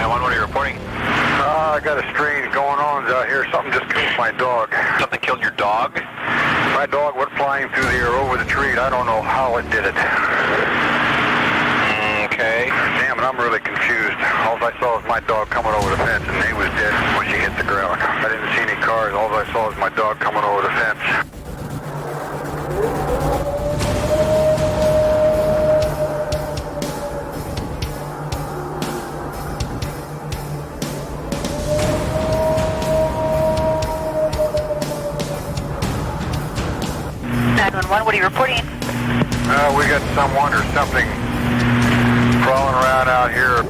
911, what are you reporting? I got a strange going on out here. Something just killed my dog. Something killed your dog? My dog went flying through the air over the tree. I don't know how it did it. Okay. Damn it, I'm really confused. All I saw was my dog coming over the fence, and he was dead when she hit the ground. I didn't see any cars. All I saw was my dog coming over the fence. What are you reporting? We got someone or something crawling around out here.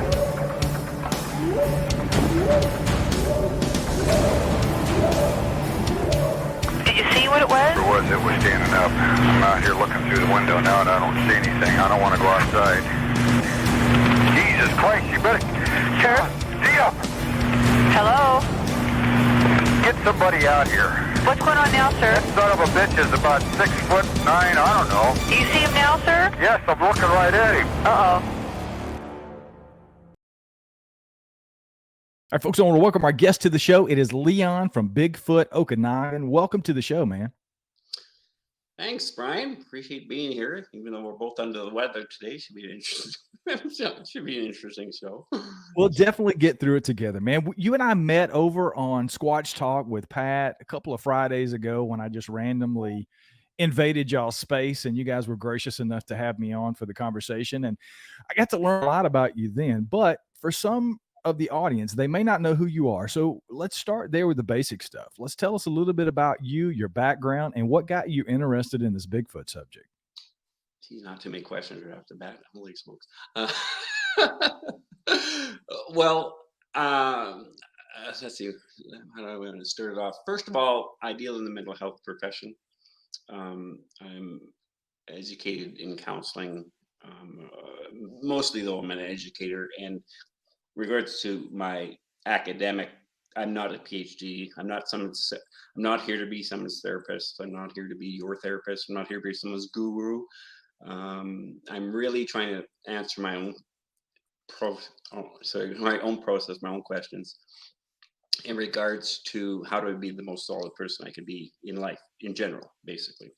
Did you see what it was? It was standing up. I'm out here looking through the window now and I don't see anything. I don't want to go outside. Jesus Christ, you better... Sure. See ya! Hello? Get somebody out here. What's going on now, sir? That son of a bitch is about 6'9", I don't know. Do you see him now, sir? Yes, I'm looking right at him. Uh-oh. All right, folks, I want to welcome our guest to the show. It is Leon from Bigfoot Okanagan. Welcome to the show, man. Thanks, Brian. Appreciate being here. Even though we're both under the weather today, should be an interesting. Should be an interesting show. We'll definitely get through it together, man. You and I met over on Squatch Talk with Pat a couple of Fridays ago when I just randomly invaded y'all's space, and you guys were gracious enough to have me on for the conversation. And I got to learn a lot about you then. But for some of the audience, they may not know who you are. So let's start there with the basic stuff. Let's tell us a little bit about you, your background, and what got you interested in this Bigfoot subject. Geez, not too many questions right off the bat. Holy smokes. Well, let's see. How do I want to start it off? First of all, I deal in the mental health profession. I'm educated in counseling. Mostly, though, I'm an educator. And regards to my academic, I'm not a PhD. I'm not here to be someone's therapist. I'm not here to be your therapist. I'm not here to be someone's guru. I'm really trying to answer my own process, my own questions in regards to how to be the most solid person I can be in life in general, basically.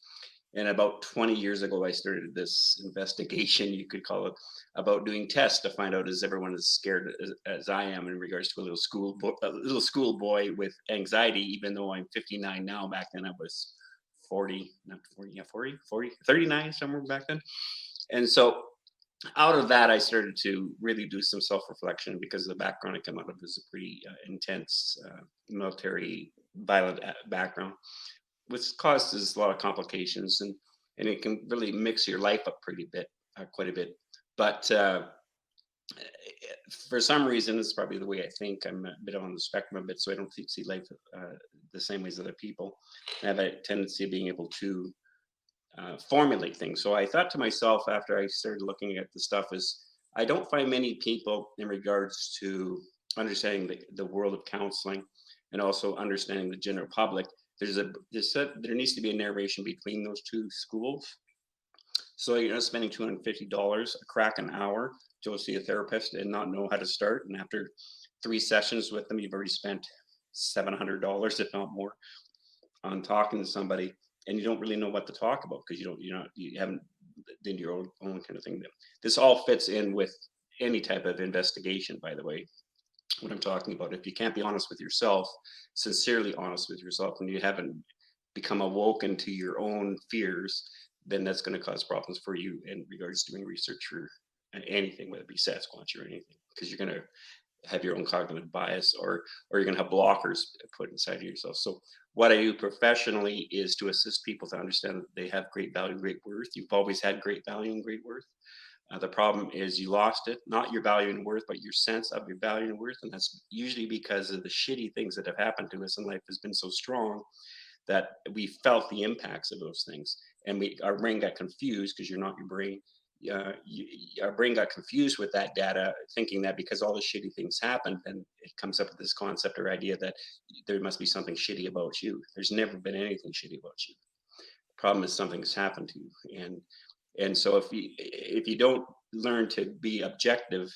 And about 20 years ago, I started this investigation, you could call it, about doing tests to find out is everyone as scared as I am in regards to a little schoolboy with anxiety, even though I'm 59 now. Back then I was 39, somewhere back then. And so out of that, I started to really do some self-reflection because the background I come out of is a pretty intense military violent background, which causes a lot of complications, and it can really mix your life up quite a bit. But for some reason, it's probably the way I think. I'm a bit on the spectrum a bit, so I don't see life the same way as other people. I have a tendency of being able to formulate things. So I thought to myself after I started looking at the stuff is I don't find many people in regards to understanding the world of counseling and also understanding the general public. There needs to be a narration between those two schools. So you're not spending $250 a crack an hour to go see a therapist and not know how to start. And after 3 sessions with them, you've already spent $700, if not more, on talking to somebody, and you don't really know what to talk about because you haven't done your own kind of thing. This all fits in with any type of investigation, by the way. What I'm talking about, if you can't be honest with yourself, sincerely honest with yourself, and you haven't become awoken to your own fears, then that's going to cause problems for you in regards to doing research for anything, whether it be Sasquatch or anything, because you're going to have your own cognitive bias, or you're going to have blockers put inside of yourself. So what I do professionally is to assist people to understand that they have great value, great worth. You've always had great value and great worth. The problem is you lost it, not your value and worth, but your sense of your value and worth. And that's usually because of the shitty things that have happened to us in life has been so strong that we felt the impacts of those things. And our brain got confused, because you're not your brain. Our brain got confused with that data, thinking that because all the shitty things happened, then it comes up with this concept or idea that there must be something shitty about you. There's never been anything shitty about you. The problem is something's happened to you. And so if you don't learn to be objective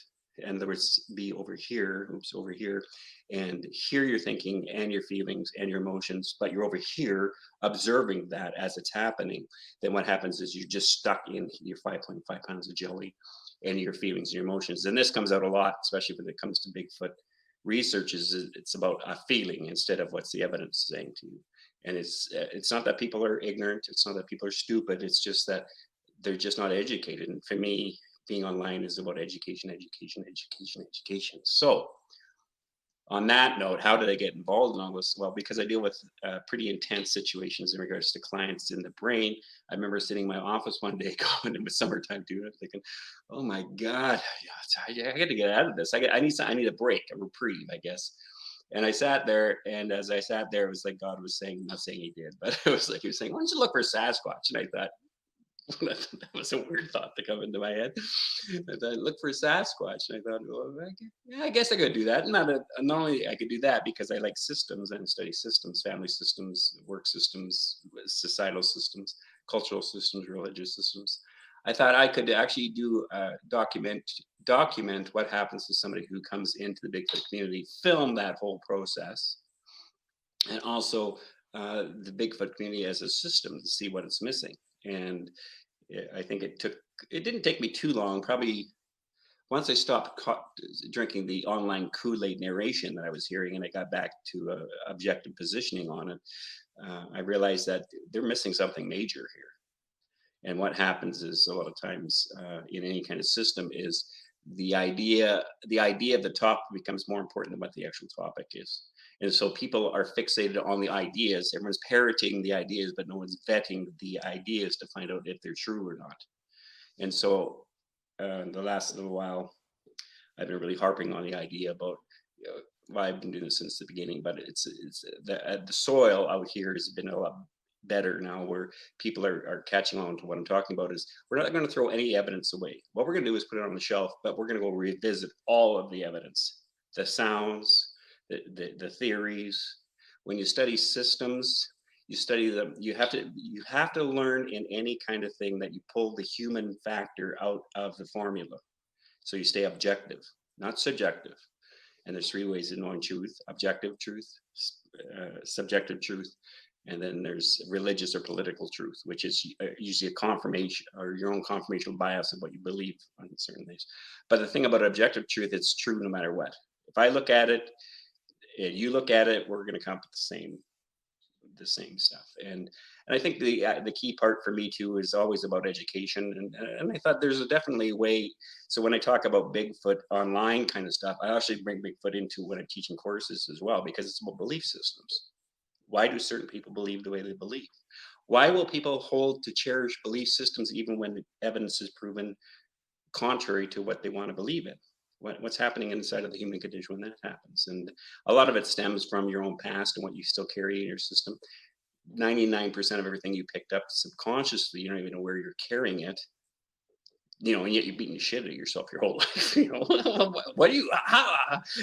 in other words, be over here, over here, and hear your thinking and your feelings and your emotions, but you're over here observing that as it's happening, then what happens is you're just stuck in your 5.5 pounds of jelly and your feelings and your emotions. And this comes out a lot, especially when it comes to Bigfoot research, is it's about a feeling instead of what's the evidence saying to you. And it's not that people are ignorant, it's not that people are stupid, it's just that they're just not educated. And for me, being online is about education, education, education, education. So on that note, how did I get involved in all this? Well, because I deal with pretty intense situations in regards to clients in the brain. I remember sitting in my office one day going in the summertime doing it, thinking, oh my God, I got to get out of this. I need a break, a reprieve, I guess. And I sat there, and as I sat there, it was like God was saying, not saying he did, but it was like he was saying, why don't you look for Sasquatch? And I thought, that was a weird thought to come into my head. I thought, look for a Sasquatch. And I thought, well, I guess I could do that. Not only I could do that because I like systems and study systems, family systems, work systems, societal systems, cultural systems, religious systems. I thought I could actually do document what happens to somebody who comes into the Bigfoot community, film that whole process, and also the Bigfoot community as a system to see what it's missing. And I think it didn't take me too long, probably once I stopped drinking the online Kool-Aid narration that I was hearing and I got back to objective positioning on it, I realized that they're missing something major here. And what happens is a lot of times in any kind of system is the idea of the topic becomes more important than what the actual topic is. And so people are fixated on the ideas. Everyone's parroting the ideas, but no one's vetting the ideas to find out if they're true or not. And so the last little while, I've been really harping on the idea about, well, I've been doing this since the beginning, but it's the soil out here has been a lot better now, where people are catching on to what I'm talking about. Is we're not going to throw any evidence away. What we're going to do is put it on the shelf, but we're going to go revisit all of the evidence, the sounds, the theories. When you study systems, you study them. You have to learn in any kind of thing that you pull the human factor out of the formula. So you stay objective, not subjective. And there's three ways of knowing truth: objective truth, subjective truth, and then there's religious or political truth, which is usually a confirmation or your own confirmation bias of what you believe on certain things. But the thing about objective truth, it's true no matter what. If I look at it, you look at it, we're going to come up with the same stuff. And I think the key part for me too is always about education. And I thought there's definitely a way. So when I talk about Bigfoot online kind of stuff, I actually bring Bigfoot into when I'm teaching courses as well, because it's about belief systems. Why do certain people believe the way they believe? Why will people hold to cherished belief systems even when the evidence is proven contrary to what they want to believe in? What's happening inside of the human condition when that happens? And a lot of it stems from your own past and what you still carry in your system. 99% of everything you picked up subconsciously, you don't even know where you're carrying it. And yet you're beating the shit out of yourself your whole life.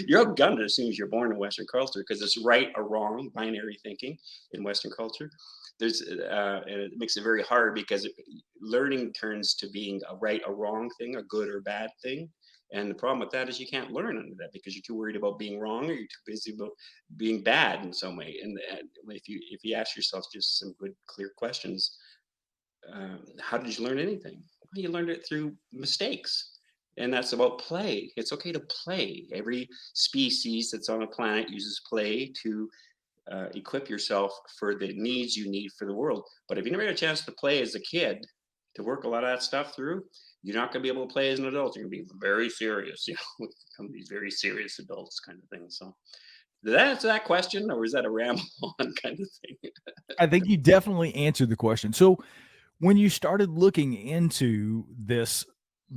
You're outgunned as soon as you're born in Western culture, because it's right or wrong, binary thinking in Western culture. And it makes it very hard, because learning turns to being a right or wrong thing, a good or bad thing. And the problem with that is you can't learn under that, because you're too worried about being wrong, or you're too busy about being bad in some way. And if you ask yourself just some good, clear questions, how did you learn anything? Well, you learned it through mistakes. And that's about play. It's okay to play. Every species that's on the planet uses play to equip yourself for the needs you need for the world. But if you never had a chance to play as a kid, to work a lot of that stuff through, you're not going to be able to play as an adult. You're going to be very serious, become these very serious adults kind of thing. So did that answer that question, or is that a ramble on kind of thing? I think you definitely answered the question. So when you started looking into this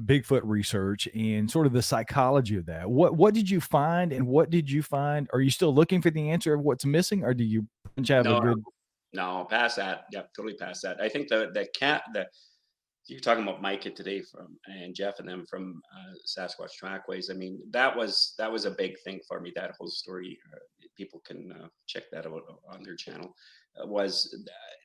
Bigfoot research and sort of the psychology of that, what did you find, and what did you find? Are you still looking for the answer of what's missing, or do you have a good? No, past that. Yeah, totally past that. I think you're talking about Micah today and Jeff and them from Sasquatch Trackways. I mean, that was a big thing for me, that whole story, people can check that out on their channel, was,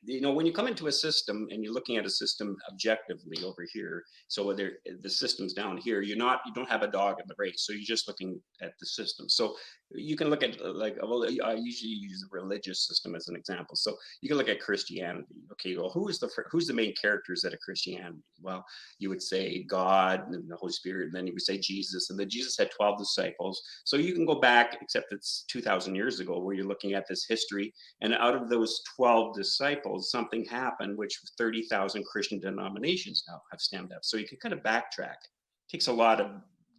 when you come into a system and you're looking at a system objectively over here, so whether the system's down here, you don't have a dog in the race, so you're just looking at the system. So you can look at well, I usually use the religious system as an example. So you can look at Christianity. Okay, well, who's the main characters out of Christianity? Well, you would say God and the Holy Spirit, and then you would say Jesus, and then Jesus had 12 disciples. So you can go back, except it's 2,000 years ago, where you're looking at this history, and out of those 12 disciples, something happened, which 30,000 Christian denominations now have stemmed up. So you can kind of backtrack. It takes a lot of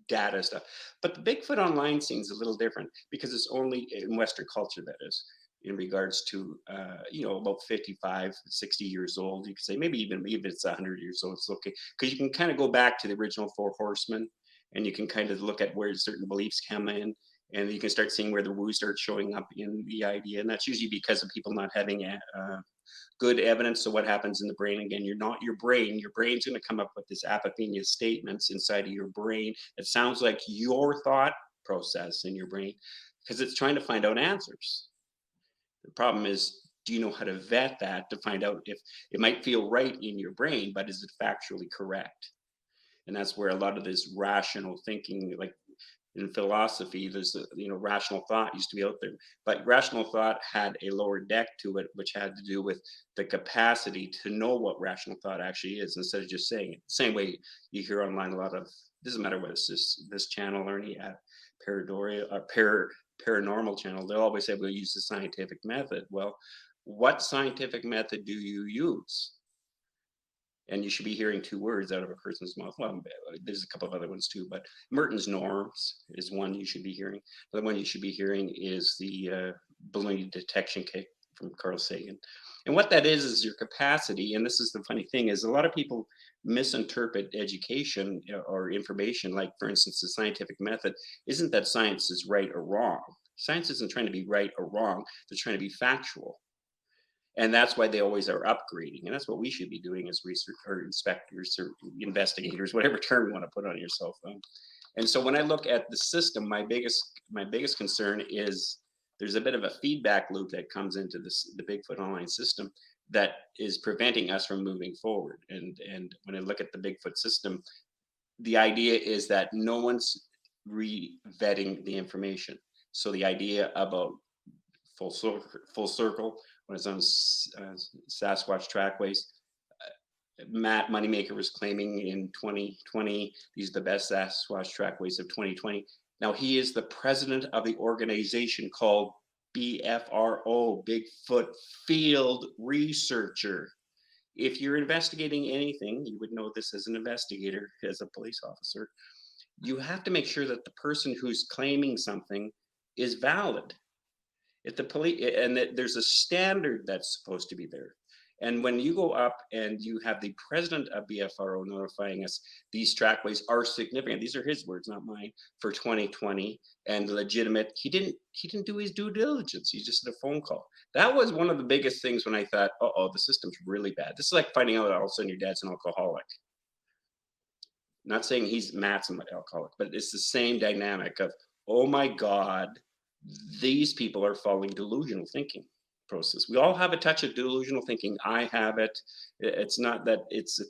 data stuff. But the Bigfoot online scene is a little different because it's only in Western culture, that is, in regards to, about 55, 60 years old. You could say maybe even if it's 100 years old, it's okay. Because you can kind of go back to the original Four Horsemen, and you can kind of look at where certain beliefs come in, and you can start seeing where the woo starts showing up in the idea. And that's usually because of people not having good evidence of what happens in the brain. Again, your brain's going to come up with this apophenia statements inside of your brain. It sounds like your thought process in your brain because it's trying to find out answers. The problem is, do you know how to vet that to find out if it might feel right in your brain, but is it factually correct? And that's where a lot of this rational thinking, like in philosophy, there's rational thought used to be out there, but rational thought had a lower deck to it, which had to do with the capacity to know what rational thought actually is, instead of just saying it. The same way you hear online a lot of, doesn't matter whether it's this channel or any paranormal channel, they'll always say we'll use the scientific method. Well, what scientific method do you use? And you should be hearing two words out of a person's mouth. Well, there's a couple of other ones too, but Merton's norms is one you should be hearing. The one you should be hearing is the balloon detection kit from Carl Sagan. And what that is your capacity. And this is the funny thing, is a lot of people misinterpret education or information. Like, for instance, the scientific method isn't that science is right or wrong. Science isn't trying to be right or wrong. They're trying to be factual. And that's why they always are upgrading. And that's what we should be doing as research or inspectors or investigators, whatever term you want to put on your cell phone. And so when I look at the system, my biggest concern is there's a bit of a feedback loop that comes into the Bigfoot online system that is preventing us from moving forward. And when I look at the Bigfoot system, the idea is that no one's re-vetting the information. So the idea about full circle, when it's on Sasquatch trackways, Matt Moneymaker was claiming in 2020, these are the best Sasquatch trackways of 2020. Now he is the president of the organization called BFRO, Bigfoot Field Researcher. If you're investigating anything, you would know this as an investigator, as a police officer, you have to make sure that the person who's claiming something is valid. If the police, and there's a standard that's supposed to be there. And when you go up and you have the president of BFRO notifying us, these trackways are significant. These are his words, not mine, for 2020 and legitimate. He didn't do his due diligence. He just did a phone call. That was one of the biggest things when I thought, the system's really bad. This is like finding out all of a sudden your dad's an alcoholic. Not saying Matt's an alcoholic, but it's the same dynamic of, oh my God, these people are following delusional thinking process. We all have a touch of delusional thinking. I have it. It's not that it's,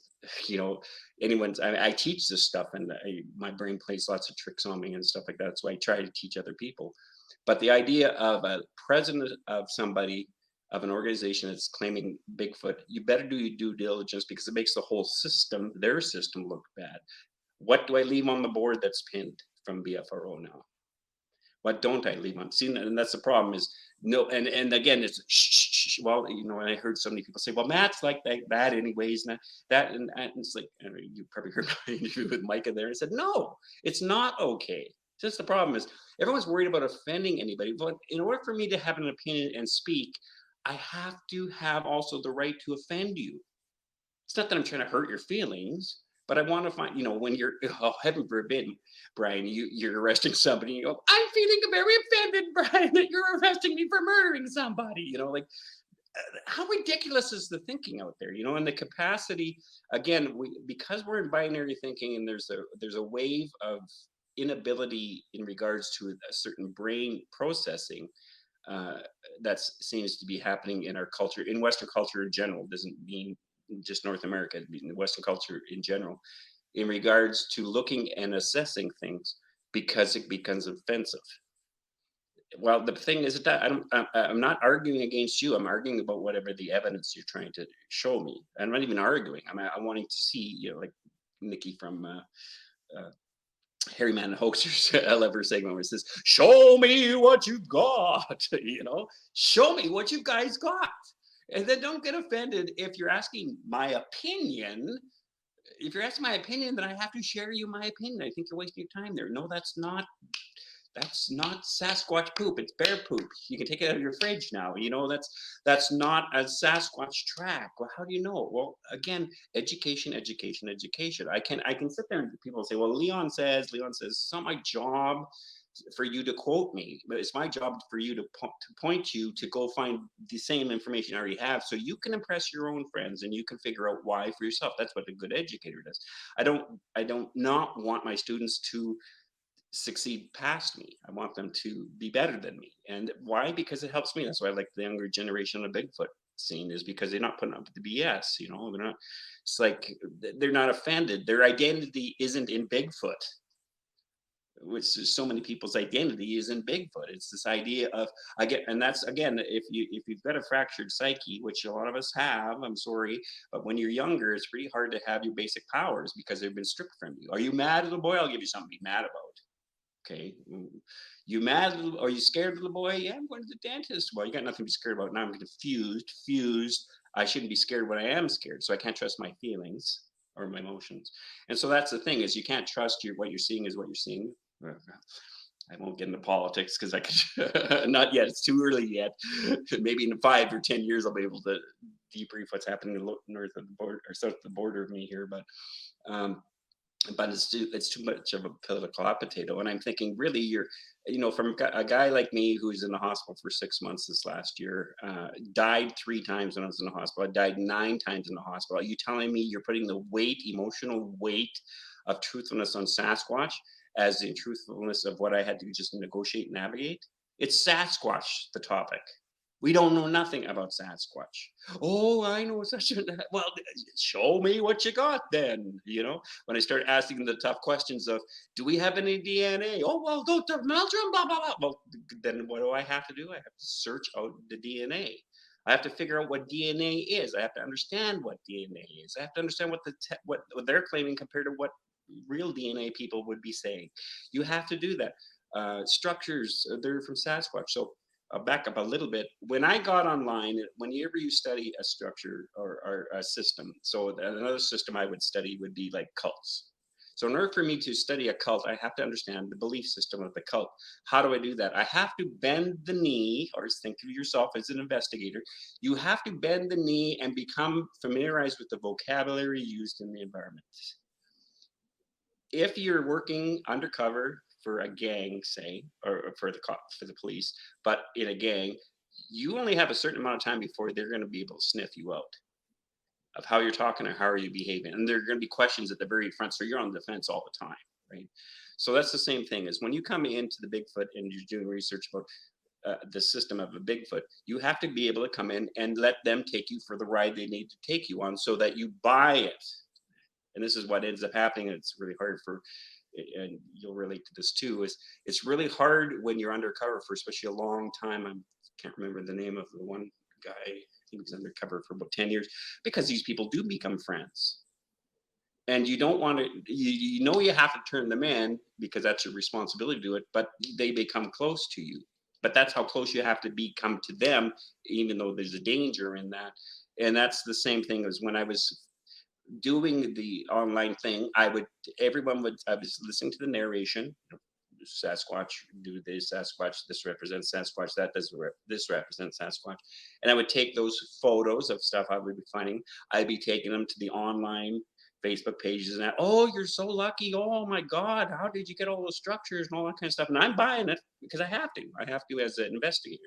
anyone's, I teach this stuff, and my brain plays lots of tricks on me and stuff like that. So I try to teach other people. But the idea of a president of of an organization that's claiming Bigfoot, you better do your due diligence, because it makes the whole system, their system, look bad. What do I leave on the board that's pinned from BFRO now? What don't I leave on? See, and that's the problem is, no, and again, it's shh. Well, and I heard so many people say, well, Matt's like that anyways, and and it's like, you probably heard my interview with Micah there, and said, no, it's not okay. Just the problem is, everyone's worried about offending anybody, but in order for me to have an opinion and speak, I have to have also the right to offend you. It's not that I'm trying to hurt your feelings, but I want to find, when you're, heaven forbid, Brian, you're arresting somebody, and you go, I'm feeling very offended, Brian, that you're arresting me for murdering somebody. How ridiculous is the thinking out there, and the capacity, again, because we're in binary thinking, and there's a wave of inability in regards to a certain brain processing. that seems to be happening in our culture, in Western culture in general. Doesn't mean just North America, it means Western culture in general, in regards to looking and assessing things because it becomes offensive. Well, the thing is that I'm not arguing against you. I'm arguing about whatever the evidence you're trying to show me. I'm not even arguing. I'm wanting to see, like Nikki from Harry Man and Hoaxers. I love her segment where it says, "Show me what you got." Show me what you guys got, and then don't get offended if you're asking my opinion. If you're asking my opinion, then I have to share you my opinion. I think you're wasting your time there. No, that's not Sasquatch poop. It's bear poop. You can take it out of your fridge now. That's not a Sasquatch track. Well, how do you know? Well, again, education, education, education. I can sit there and people say, well, Leon says, it's not my job for you to quote me, but it's my job for you to point you to go find the same information you already have, so you can impress your own friends and you can figure out why for yourself. That's what a good educator does. I don't not want my students to succeed past me. I want them to be better than me. And why? Because it helps me. That's why I like the younger generation of Bigfoot scene, is because they're not putting up with the BS. They're not, it's like they're not offended. Their identity isn't in Bigfoot, which is so many people's identity is in Bigfoot. It's this idea of, and that's, again, if you've got a fractured psyche, which a lot of us have, I'm sorry, but when you're younger, it's pretty hard to have your basic powers because they've been stripped from you. Are you mad, little boy? I'll give you something to be mad about. Okay, you mad? Are you scared, little boy? Yeah, I'm going to the dentist. Well, you got nothing to be scared about. Now I'm confused. I shouldn't be scared when I am scared, so I can't trust my feelings or my emotions. And so that's the thing, is you can't trust what you're seeing is what you're seeing. I won't get into politics because I could not yet. It's too early yet. Maybe in 5 or 10 years I'll be able to debrief what's happening north of the border or south of the border of me here, but it's too much of a political hot potato. And I'm thinking, really, you're, from a guy like me who's in the hospital for 6 months this last year, died 3 times when I was in the hospital. I died 9 times in the hospital. Are you telling me you're putting the emotional weight of truthfulness on Sasquatch as the truthfulness of what I had to just negotiate and navigate? It's Sasquatch, the topic. We don't know nothing about Sasquatch. Oh, I know such a, well, show me what you got then, when I start asking them the tough questions of, do we have any DNA? Oh, well, Dr. Meldrum, blah, blah, blah. Well, then what do I have to do? I have to search out the DNA. I have to figure out what DNA is. I have to understand what DNA is. I have to understand what they're claiming compared to what real DNA people would be saying. You have to do that. Structures, they're from Sasquatch. So I'll back up a little bit. When I got online, whenever you study a structure or a system, so another system I would study would be like cults. So in order for me to study a cult, I have to understand the belief system of the cult. How do I do that? I have to bend the knee, or think of yourself as an investigator. You have to bend the knee and become familiarized with the vocabulary used in the environment. If you're working undercover for a gang, say, or for the police, but in a gang, you only have a certain amount of time before they're going to be able to sniff you out of how you're talking or how are you behaving. And there are going to be questions at the very front, so you're on the defense all the time, right? So that's the same thing as when you come into the Bigfoot and you're doing research about the system of a Bigfoot, you have to be able to come in and let them take you for the ride they need to take you on so that you buy it. And this is what ends up happening. And it's really hard and you'll relate to this too, is it's really hard when you're undercover for especially a long time. I can't remember the name of the one guy. He was undercover for about 10 years, because these people do become friends. And you don't want to, you have to turn them in because that's your responsibility to do it, but they become close to you. But that's how close you have to become to them, even though there's a danger in that. And that's the same thing as when I was doing the online thing, I was listening to the narration. Sasquatch do this, Sasquatch, this represents Sasquatch, this represents Sasquatch. And I would take those photos of stuff I would be finding. I'd be taking them to the online Facebook pages and oh, you're so lucky. Oh my God, how did you get all those structures and all that kind of stuff? And I'm buying it because I have to as an investigator.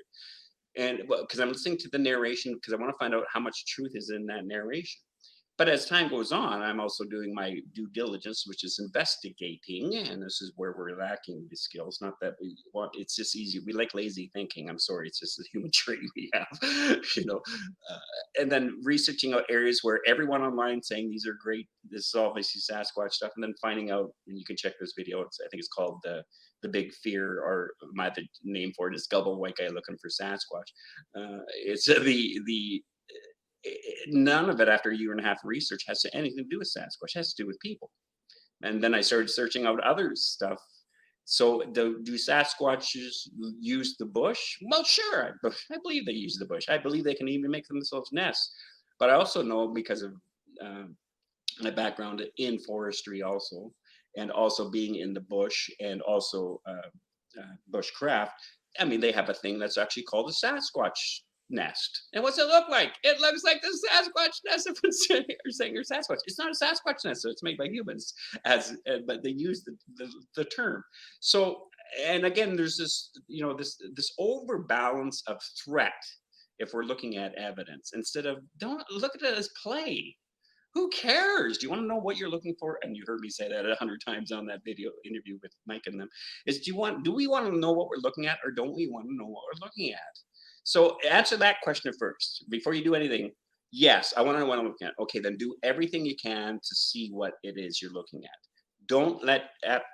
And because I'm listening to the narration because I want to find out how much truth is in that narration. But as time goes on, I'm also doing my due diligence, which is investigating. And this is where we're lacking the skills. Not that we want, it's just easy. We like lazy thinking. I'm sorry. It's just a human trait we have, and then researching out areas where everyone online saying these are great. This is obviously Sasquatch stuff. And then finding out, and you can check this video. I think it's called the Big Fear, or my other name for it is Gullible White Guy Looking for Sasquatch. It's the none of it after a year and a half of research has anything to do with Sasquatch. It has to do with people. And then I started searching out other stuff. So do Sasquatches use the bush? Well, sure. I believe they use the bush. I believe they can even make themselves nests. But I also know, because of my background in forestry also, and also being in the bush, and also bushcraft, I mean, they have a thing that's actually called a Sasquatch nest. And what's it look like? It looks like the Sasquatch nest. If it's saying you're Sasquatch, it's not a Sasquatch nest, so it's made by humans, but they use the term. So, and again, there's this, this overbalance of threat if we're looking at evidence, instead of, don't look at it as play. Who cares? Do you want to know what you're looking for? And you heard me say that 100 times on that video interview with Mike and them. Is do we want to know what we're looking at, or don't we want to know what we're looking at? So answer that question first before you do anything. Yes, I want to know what I'm looking at. Okay, then do everything you can to see what it is you're looking at. Don't let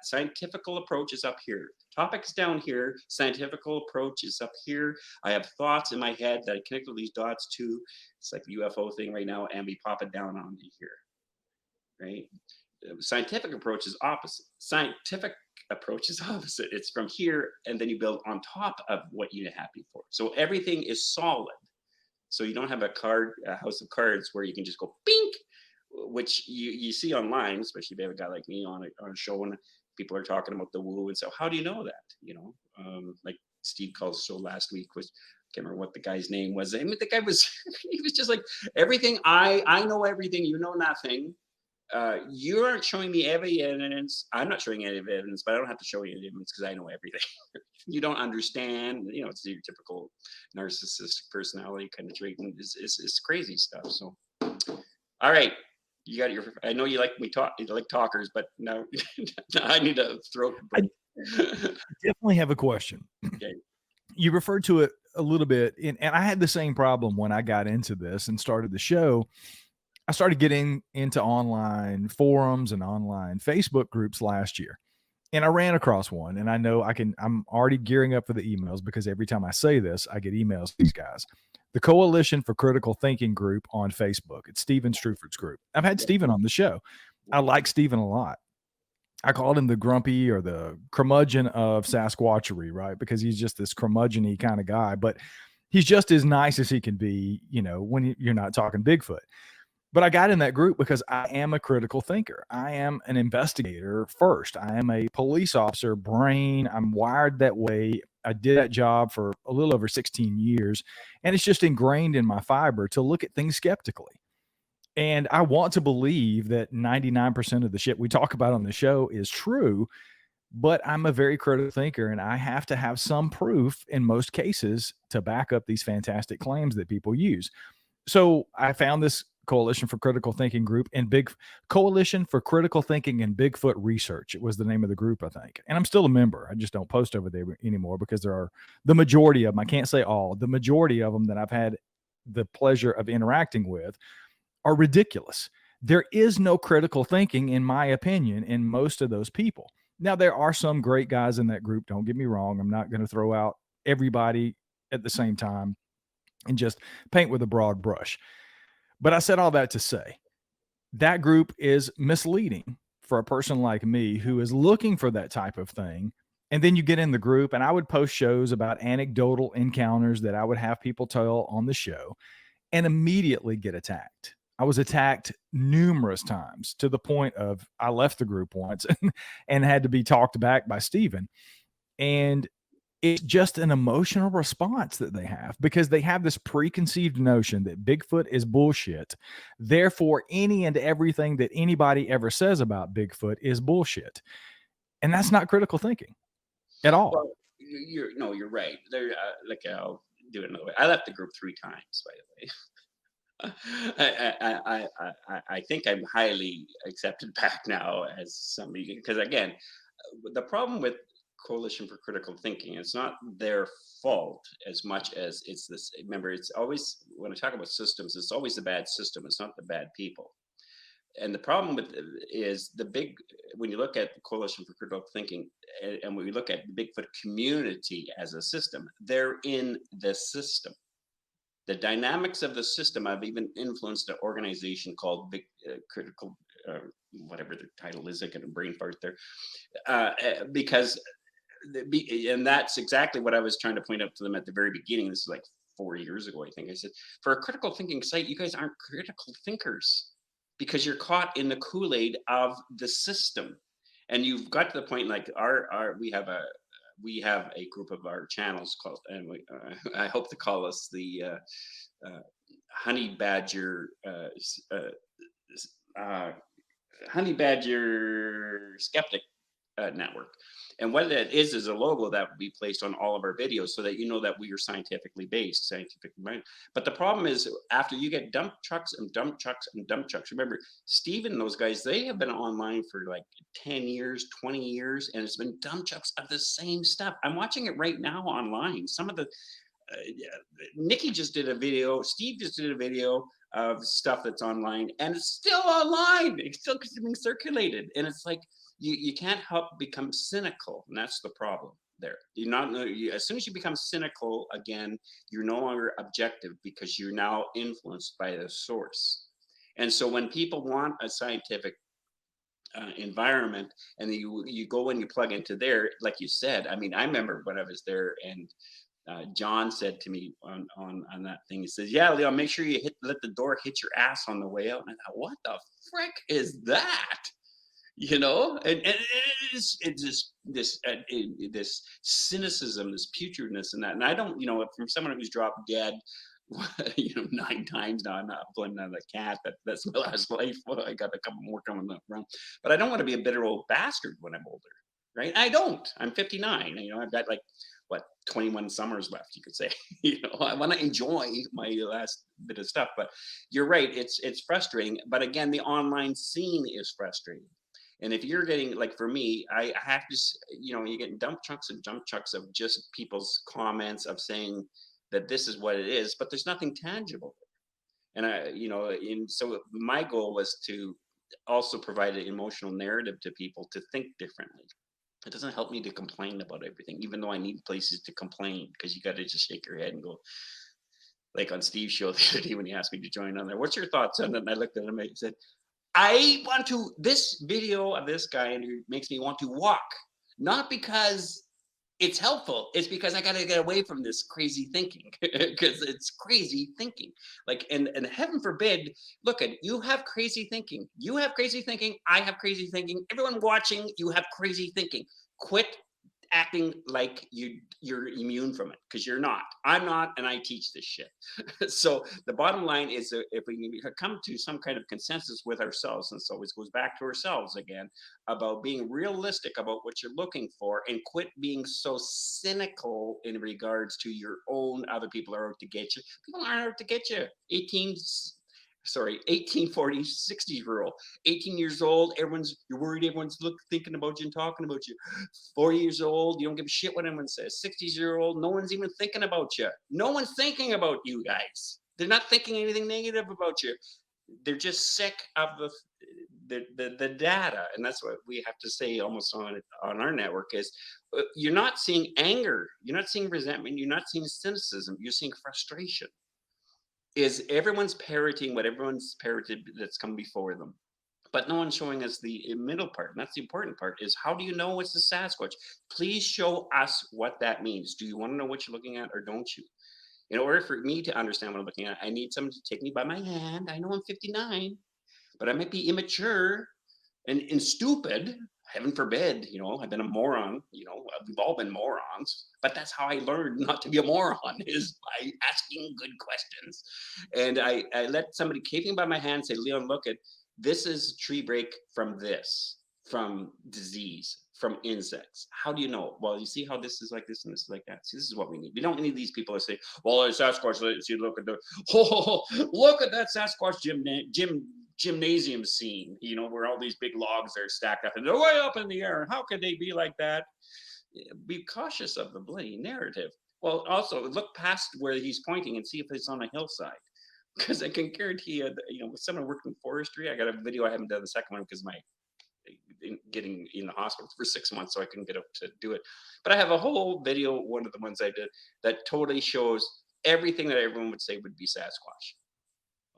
scientific approach is up here. Topics down here. Scientific approach is up here. I have thoughts in my head that I connect with these dots to. It's like the UFO thing right now, and we pop it down on me here, right? Scientific approach is opposite. Scientific approach is opposite. It's from here, and then you build on top of what you have before. So everything is solid. So you don't have a house of cards where you can just go bink, which you see online, especially if you have a guy like me on a show and people are talking about the woo. And so how do you know that? Like Steve Call's show last week was, I can't remember what the guy's name was. I mean, the guy was, he was just like, everything, I know everything, you know nothing. You aren't showing me any evidence. I'm not showing any evidence, but I don't have to show you any evidence because I know everything. You don't understand. It's your typical narcissistic personality kind of trait, and it's crazy stuff. So, all right, you got your. I know you like me talk. You like talkers, but now I need to throw. I definitely have a question. Okay. You referred to it a little bit, and I had the same problem when I got into this and started the show. I started getting into online forums and online Facebook groups last year, and I ran across one, and I know I'm already gearing up for the emails, because every time I say this, I get emails from these guys. The Coalition for Critical Thinking group on Facebook. It's Stephen Struford's group. I've had Stephen on the show. I like Stephen a lot. I called him the grumpy or the curmudgeon of Sasquatchery, right? Because he's just this curmudgeon-y kind of guy, but he's just as nice as he can be, when you're not talking Bigfoot. But I got in that group because I am a critical thinker. I am an investigator first. I am a police officer brain. I'm wired that way. I did that job for a little over 16 years, and it's just ingrained in my fiber to look at things skeptically. And I want to believe that 99% of the shit we talk about on the show is true, but I'm a very critical thinker, and I have to have some proof in most cases to back up these fantastic claims that people use. So I found this Coalition for Critical Thinking group, and Coalition for Critical Thinking and Bigfoot Research. It was the name of the group, I think. And I'm still a member. I just don't post over there anymore because there are the majority of them. I can't say all. The majority of them that I've had the pleasure of interacting with are ridiculous. There is no critical thinking, in my opinion, in most of those people. Now, there are some great guys in that group. Don't get me wrong. I'm not going to throw out everybody at the same time and just paint with a broad brush. But I said all that to say that group is misleading for a person like me who is looking for that type of thing. And then you get in the group, and I would post shows about anecdotal encounters that I would have people tell on the show, and immediately get attacked. I was attacked numerous times, to the point of I left the group once and had to be talked back by Stephen. And it's just an emotional response that they have, because they have this preconceived notion that Bigfoot is bullshit. Therefore, any and everything that anybody ever says about Bigfoot is bullshit. And that's not critical thinking at all. Well, you're right. I'll do it another way. I left the group 3 times, by the way. I think I'm highly accepted back now as somebody, because again, the problem with Coalition for Critical Thinking, it's not their fault as much as it's this. Remember, it's always, when I talk about systems, it's always the bad system. It's not the bad people. And the problem with is the big, when you look at the Coalition for Critical Thinking, and when we look at the Bigfoot community as a system, they're in the system. The dynamics of the system have even influenced an organization called Big Critical, whatever the title is. I get a brain fart there, because and that's exactly what I was trying to point out to them at the very beginning. This is like 4 years ago, I think. I said, for a critical thinking site, you guys aren't critical thinkers, because you're caught in the Kool-Aid of the system. And you've got to the point, like we have a group of our channels called, and I hope to call us the honey badger skeptic network. And what that is a logo that would be placed on all of our videos, so that you know that we are scientifically based, scientific mind. But the problem is, after you get dump trucks and dump trucks and dump trucks, remember, Steve and those guys, they have been online for like 10 years, 20 years, and it's been dump trucks of the same stuff. I'm watching it right now online. Some of the, Nikki just did a video, Steve just did a video of stuff that's online, and it's still online. It's still being circulated. And it's like, you can't help become cynical, and that's the problem there. You're not, as soon as you become cynical again, you're no longer objective, because you're now influenced by the source. And so when people want a scientific environment, and you go and you plug into there, like you said, I mean, I remember when I was there, and John said to me on that thing, he says, "Yeah, Leon, make sure you let the door hit your ass on the way out." And I thought, what the frick is that? You know, and it's this cynicism, this putridness, and that. And I don't, from someone who's dropped dead, 9 times now. I'm not blaming on the cat. That's my last life. Well, I got a couple more coming up around, but I don't want to be a bitter old bastard when I'm older, right? I don't. I'm 59. I've got like 21 summers left, you could say. I want to enjoy my last bit of stuff. But you're right. It's frustrating. But again, the online scene is frustrating. And if you're getting, like for me, I have to, you're getting dump trucks and dump trucks of just people's comments of saying that this is what it is, but there's nothing tangible. And so my goal was to also provide an emotional narrative to people to think differently. It doesn't help me to complain about everything, even though I need places to complain, because you got to just shake your head and go, like on Steve's show the other day when he asked me to join on there, "What's your thoughts on it?" And I looked at him and I said, this video of this guy, and it makes me want to walk, not because it's helpful. It's because I got to get away from this crazy thinking, because it's crazy thinking. Like, and heaven forbid, look at, you have crazy thinking. You have crazy thinking. I have crazy thinking. Everyone watching, you have crazy thinking. Quit acting like you're immune from it, because you're not. I'm not, and I teach this shit. So the bottom line is that if we can come to some kind of consensus with ourselves, and this always goes back to ourselves again, about being realistic about what you're looking for, and quit being so cynical in regards to your own, other people are out to get you. People aren't out to get you. 1840, 60s rule. 18 years old, you're worried everyone's thinking about you and talking about you. 40 years old, you don't give a shit what anyone says. 60-year-old, no one's even thinking about you. No one's thinking about you guys. They're not thinking anything negative about you. They're just sick of the data. And that's what we have to say almost on our network is, you're not seeing anger. You're not seeing resentment. You're not seeing cynicism. You're seeing frustration. Is everyone's parroting what everyone's parroted that's come before them. But no one's showing us the middle part. And that's the important part, is how do you know it's a Sasquatch? Please show us what that means. Do you want to know what you're looking at, or don't you? In order for me to understand what I'm looking at, I need someone to take me by my hand. I know I'm 59, but I might be immature and stupid. Heaven forbid, I've been a moron, we've all been morons, but that's how I learned not to be a moron, is by asking good questions. And I let somebody take me by my hand say, "Leon, look at, this is tree break from this. from disease, from insects. How do you know? Well, you see how this is like this and this is like that. See, this is what we need. We don't need these people to say, well, it's Sasquatch. See, look at the, look at that Sasquatch gymnasium scene, you know, where all these big logs are stacked up and they're way up in the air. And how could they be like that? Be cautious of the bloody narrative. Well, also look past where he's pointing and see if it's on a hillside. Because I can guarantee you, you know, with someone working in forestry, I got a video. I haven't done the second one because my getting in the hospital for 6 months, so I couldn't get up to do it. But I have a whole video, one of the ones I did, that totally shows everything that everyone would say would be Sasquatch.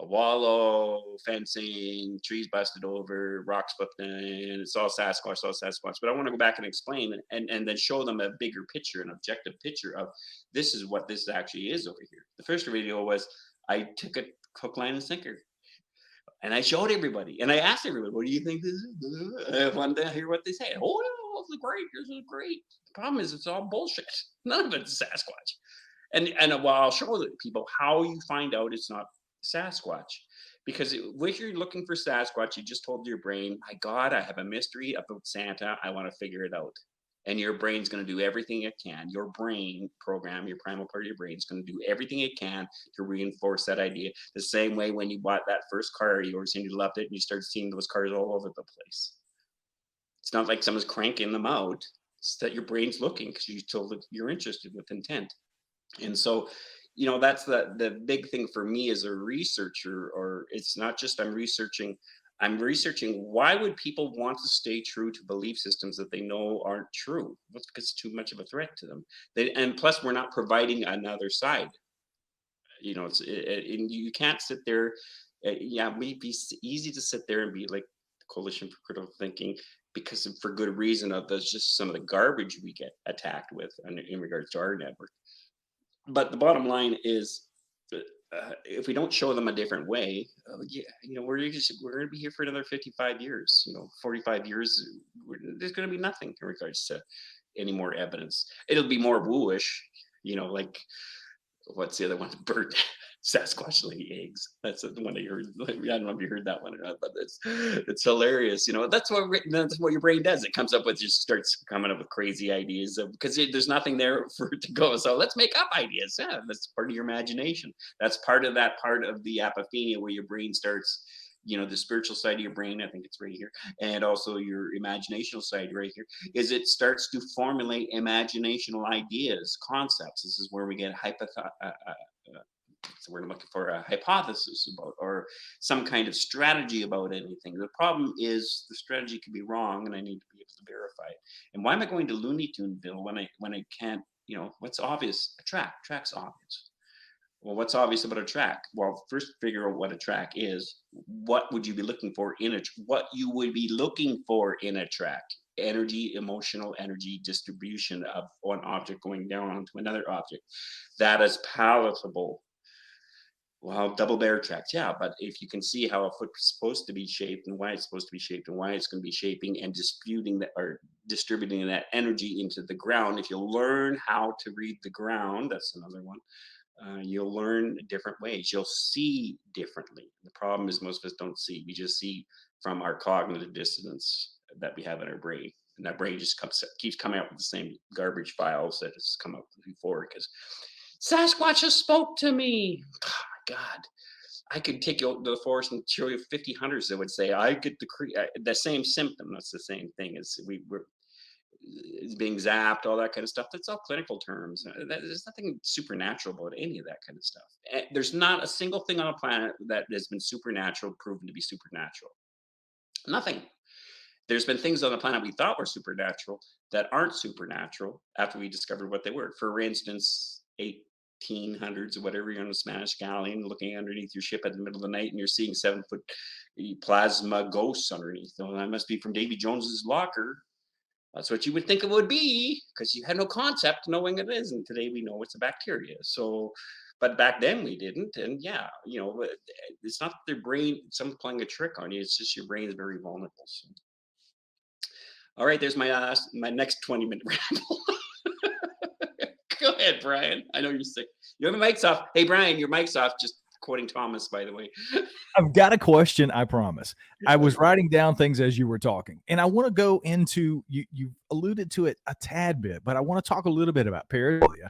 A wallow, fencing, trees busted over, rocks flipped in, it's all Sasquatch, all Sasquatch. But I want to go back and explain and then show them a bigger picture, an objective picture of this is what this actually is over here. The first video was I took a hook, line, and sinker. And I showed everybody, and I asked everybody, "What do you think this is?" I wanted to hear what they say. Oh, no, this is great. This is great. The problem is, it's all bullshit. None of it's Sasquatch. And while I'll show people how you find out it's not Sasquatch, because if you're looking for Sasquatch, you just told your brain, "My God, I have a mystery about Santa. I want to figure it out." And your brain's going to do everything it can. Your brain program, your primal part of your brain is going to do everything it can to reinforce that idea. The same way when you bought that first car of yours and you loved it and you started seeing those cars all over the place. It's not like someone's cranking them out. It's that your brain's looking because you told it you're interested with intent. And so, you know, that's the big thing for me as a researcher, or it's not just I'm researching why would people want to stay true to belief systems that they know aren't true? Well, it's because it's too much of a threat to them. And plus, we're not providing another side. You know, you can't sit there. Yeah, it'd be easy to sit there and be like the Coalition for Critical Thinking, because for good reason of there's just some of the garbage we get attacked with in regards to our network. But the bottom line is, if we don't show them a different way, you know, we're going to be here for another 55 years, you know, 45 years. There's going to be nothing in regards to any more evidence. It'll be more wooish, you know, like what's the other one? Bird Sasquatch lay eggs. That's the one I heard. I don't know if you heard that one or not, but it's hilarious. You know, that's what your brain does. It comes up with, just starts coming up with crazy ideas because there's nothing there for it to go. So let's make up ideas. Yeah, that's part of your imagination. That's part of the apophenia where your brain starts, you know, the spiritual side of your brain, I think it's right here, and also your imaginational side right here, is it starts to formulate imaginational ideas, concepts. This is where we get so we're looking for a hypothesis about, or some kind of strategy about anything. The problem is the strategy could be wrong, and I need to be able to verify it. And why am I going to Looney Tuneville when I can't? You know, what's obvious? A track. Track's obvious. Well, what's obvious about a track? Well, first figure out what a track is. What would you be looking for in a track? Energy, emotional energy distribution of one object going down onto another object. That is palatable. Well, double bear tracks, yeah, but if you can see how a foot is supposed to be shaped and why it's supposed to be shaped and why it's going to be shaping and disputing that or distributing that energy into the ground, if you learn how to read the ground, that's another one. You'll learn different ways. You'll see differently. The problem is most of us don't see. We just see from our cognitive dissonance that we have in our brain. And that brain just keeps coming up with the same garbage files that has come up before, because Sasquatch just spoke to me. Oh, my God. I could take you to the forest and show you 50 hunters that would say, I get the same symptom. That's the same thing as we're being zapped, all that kind of stuff. That's all clinical terms. There's nothing supernatural about any of that kind of stuff. There's not a single thing on the planet that has been supernatural, proven to be supernatural. Nothing. There's been things on the planet we thought were supernatural that aren't supernatural after we discovered what they were. For instance, 1800s or whatever, you're on a Spanish galleon looking underneath your ship at the middle of the night and you're seeing 7-foot plasma ghosts underneath. Oh, that must be from Davy Jones's locker. That's what you would think it would be, because you had no concept knowing it is. And today we know it's a bacteria. So, but back then we didn't. And yeah, you know, it's not their brain, someone's playing a trick on you. It's just your brain is very vulnerable. So. All right, there's my next 20-minute ramble. Go ahead, Brian. I know you're sick. You have your mic's off. Hey, Brian, your mic's off. Just quoting Thomas, by the way. I've got a question, I promise. I was writing down things as you were talking, and I want to go into you alluded to it a tad bit, but I want to talk a little bit about pareidolia,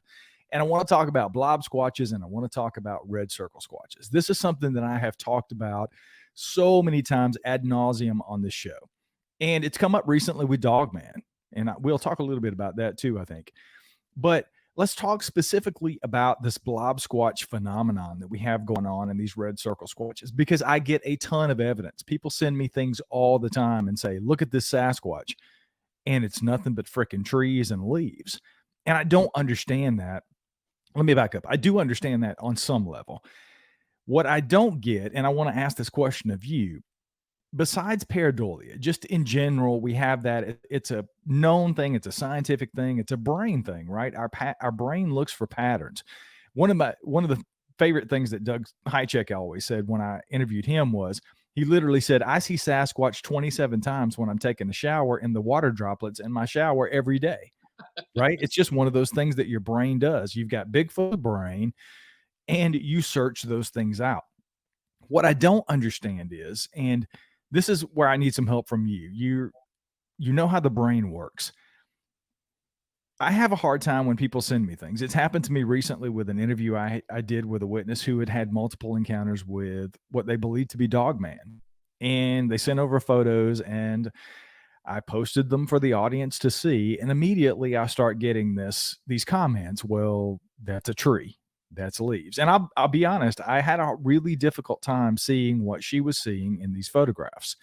and I want to talk about blob squatches, and I want to talk about red circle squatches. This is something that I have talked about so many times ad nauseum on this show, and it's come up recently with Dogman, and we'll talk a little bit about that too, I think. But let's talk specifically about this blob squatch phenomenon that we have going on in these red circle squatches, because I get a ton of evidence. People send me things all the time and say, look at this Sasquatch, and it's nothing but freaking trees and leaves. And I don't understand that. Let me back up. I do understand that on some level. What I don't get, and I want to ask this question of you, besides pareidolia, just in general, we have that. It's a known thing. It's a scientific thing. It's a brain thing, right? Our brain looks for patterns. One of the favorite things that Doug Hychek always said when I interviewed him was, he literally said, I see Sasquatch 27 times when I'm taking a shower in the water droplets in my shower every day, right? It's just one of those things that your brain does. You've got Bigfoot brain, and you search those things out. What I don't understand is, and this is where I need some help from you. You know how the brain works. I have a hard time when people send me things. It's happened to me recently with an interview I did with a witness who had multiple encounters with what they believed to be Dogman. And they sent over photos, and I posted them for the audience to see. And immediately I start getting these comments. Well, that's a tree. That's leaves. And I'll be honest, I had a really difficult time seeing what she was seeing in these photographs.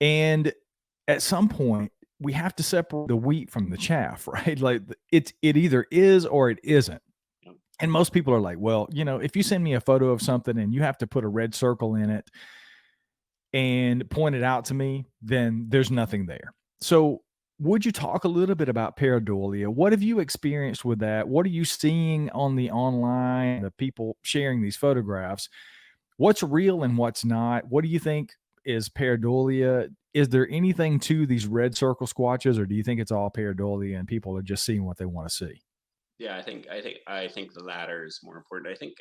And at some point, we have to separate the wheat from the chaff, right? Like it either is or it isn't. And most people are like, well, if you send me a photo of something and you have to put a red circle in it and point it out to me, then there's nothing there. So would you talk a little bit about pareidolia? What have you experienced with that? What are you seeing on the online, the people sharing these photographs? What's real and what's not? What do you think is pareidolia? Is there anything to these red circle squatches, or do you think it's all pareidolia and people are just seeing what they want to see? Yeah, I think the latter is more important. I think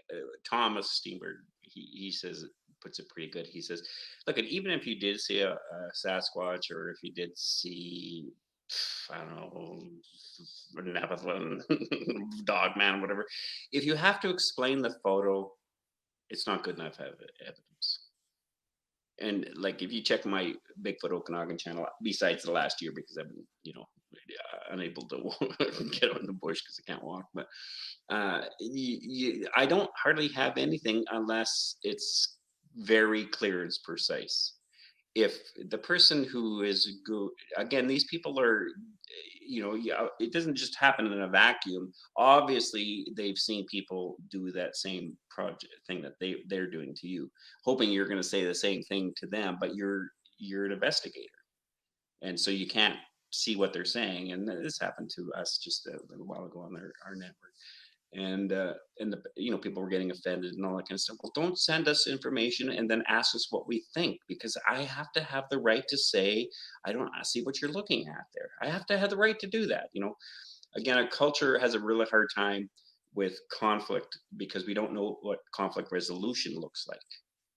Thomas Steenberg, he says, puts it pretty good. He says, look, and even if you did see a Sasquatch, or if you did see, I don't know, Nephilim, Dogman, whatever, if you have to explain the photo, it's not good enough evidence. And like, if you check my Bigfoot Okanagan channel, besides the last year, because I've been, unable to get out in the bush because I can't walk, but I don't hardly have anything unless it's very clear and precise. If the person who is good, again, these people are, it doesn't just happen in a vacuum. Obviously, they've seen people do that same project thing that they're doing to you, hoping you're going to say the same thing to them, but you're an investigator, and so you can't see what they're saying. And this happened to us just a little while ago on our network. And people were getting offended and all that kind of stuff. Well, don't send us information and then ask us what we think, because I have to have the right to say, I see what you're looking at there. I have to have the right to do that. Again, a culture has a really hard time with conflict because we don't know what conflict resolution looks like.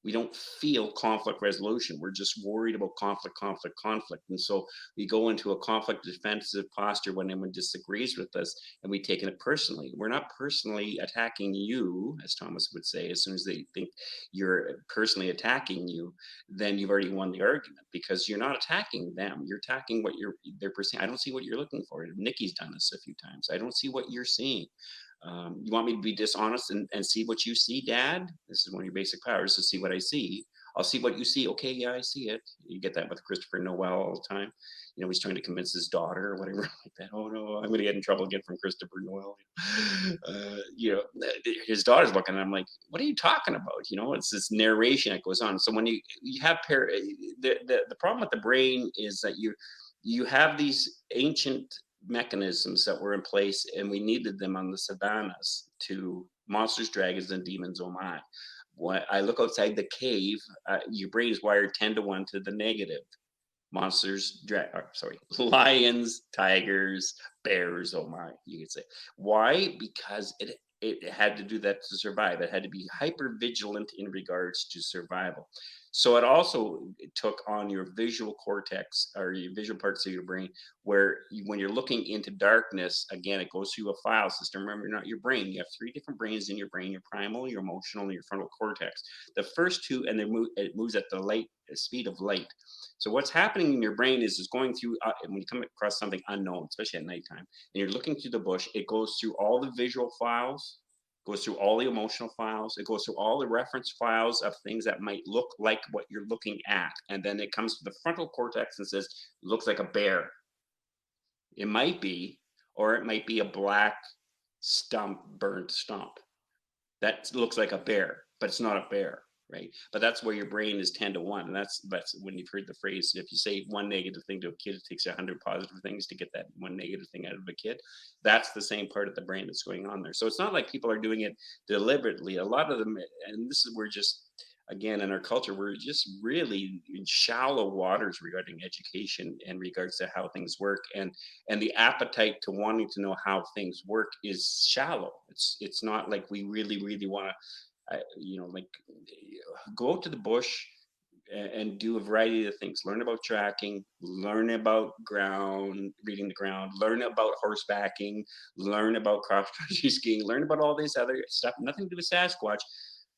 We don't feel conflict resolution. We're just worried about conflict. And so we go into a conflict defensive posture when anyone disagrees with us, and we take it personally. We're not personally attacking you, as Thomas would say. As soon as they think you're personally attacking you, then you've already won the argument, because you're not attacking them. You're attacking what they're perceiving. I don't see what you're looking for. Nikki's done this a few times. I don't see what you're seeing. You want me to be dishonest and see what you see, Dad? This is one of your basic powers, to see what I see. I'll see what you see. Okay, yeah, I see it. You get that with Christopher Noel all the time. He's trying to convince his daughter or whatever like that. Oh no, I'm going to get in trouble again from Christopher Noel. His daughter's looking at him like, what are you talking about? It's this narration that goes on. So when you have the problem with the brain is that you have these ancient mechanisms that were in place, and we needed them on the savannas to monsters, dragons, and demons. Oh my! When I look outside the cave, your brain is wired 10-1 to the negative. Monsters, lions, tigers, bears. Oh my! You could say why? Because it had to do that to survive. It had to be hyper vigilant in regards to survival. So it also took on your visual cortex or your visual parts of your brain, where when you're looking into darkness, again, it goes through a file system. Remember, not your brain. You have three different brains in your brain: your primal, your emotional, and your frontal cortex. The first two, and it moves at the speed of light. So what's happening in your brain is going through, and when you come across something unknown, especially at nighttime, and you're looking through the bush, it goes through all the visual files, goes through all the emotional files, it goes through all the reference files of things that might look like what you're looking at. And then it comes to the frontal cortex and says, looks like a bear. It might be, or it might be a black stump, burnt stump. That looks like a bear, but it's not a bear. Right, but that's where your brain is 10 to 1, and that's when you've heard the phrase, if you say one negative thing to a kid, it takes 100 positive things to get that one negative thing out of a kid. That's the same part of the brain that's going on there. So it's not like people are doing it deliberately. A lot of them, and this is where just, again, in our culture, we're just really in shallow waters regarding education in regards to how things work, and the appetite to wanting to know how things work is shallow. It's not like we really want to, like, go out to the bush and do a variety of things. Learn about tracking, learn about reading the ground, learn about horsebacking, learn about cross-country skiing, learn about all this other stuff, nothing to do with Sasquatch.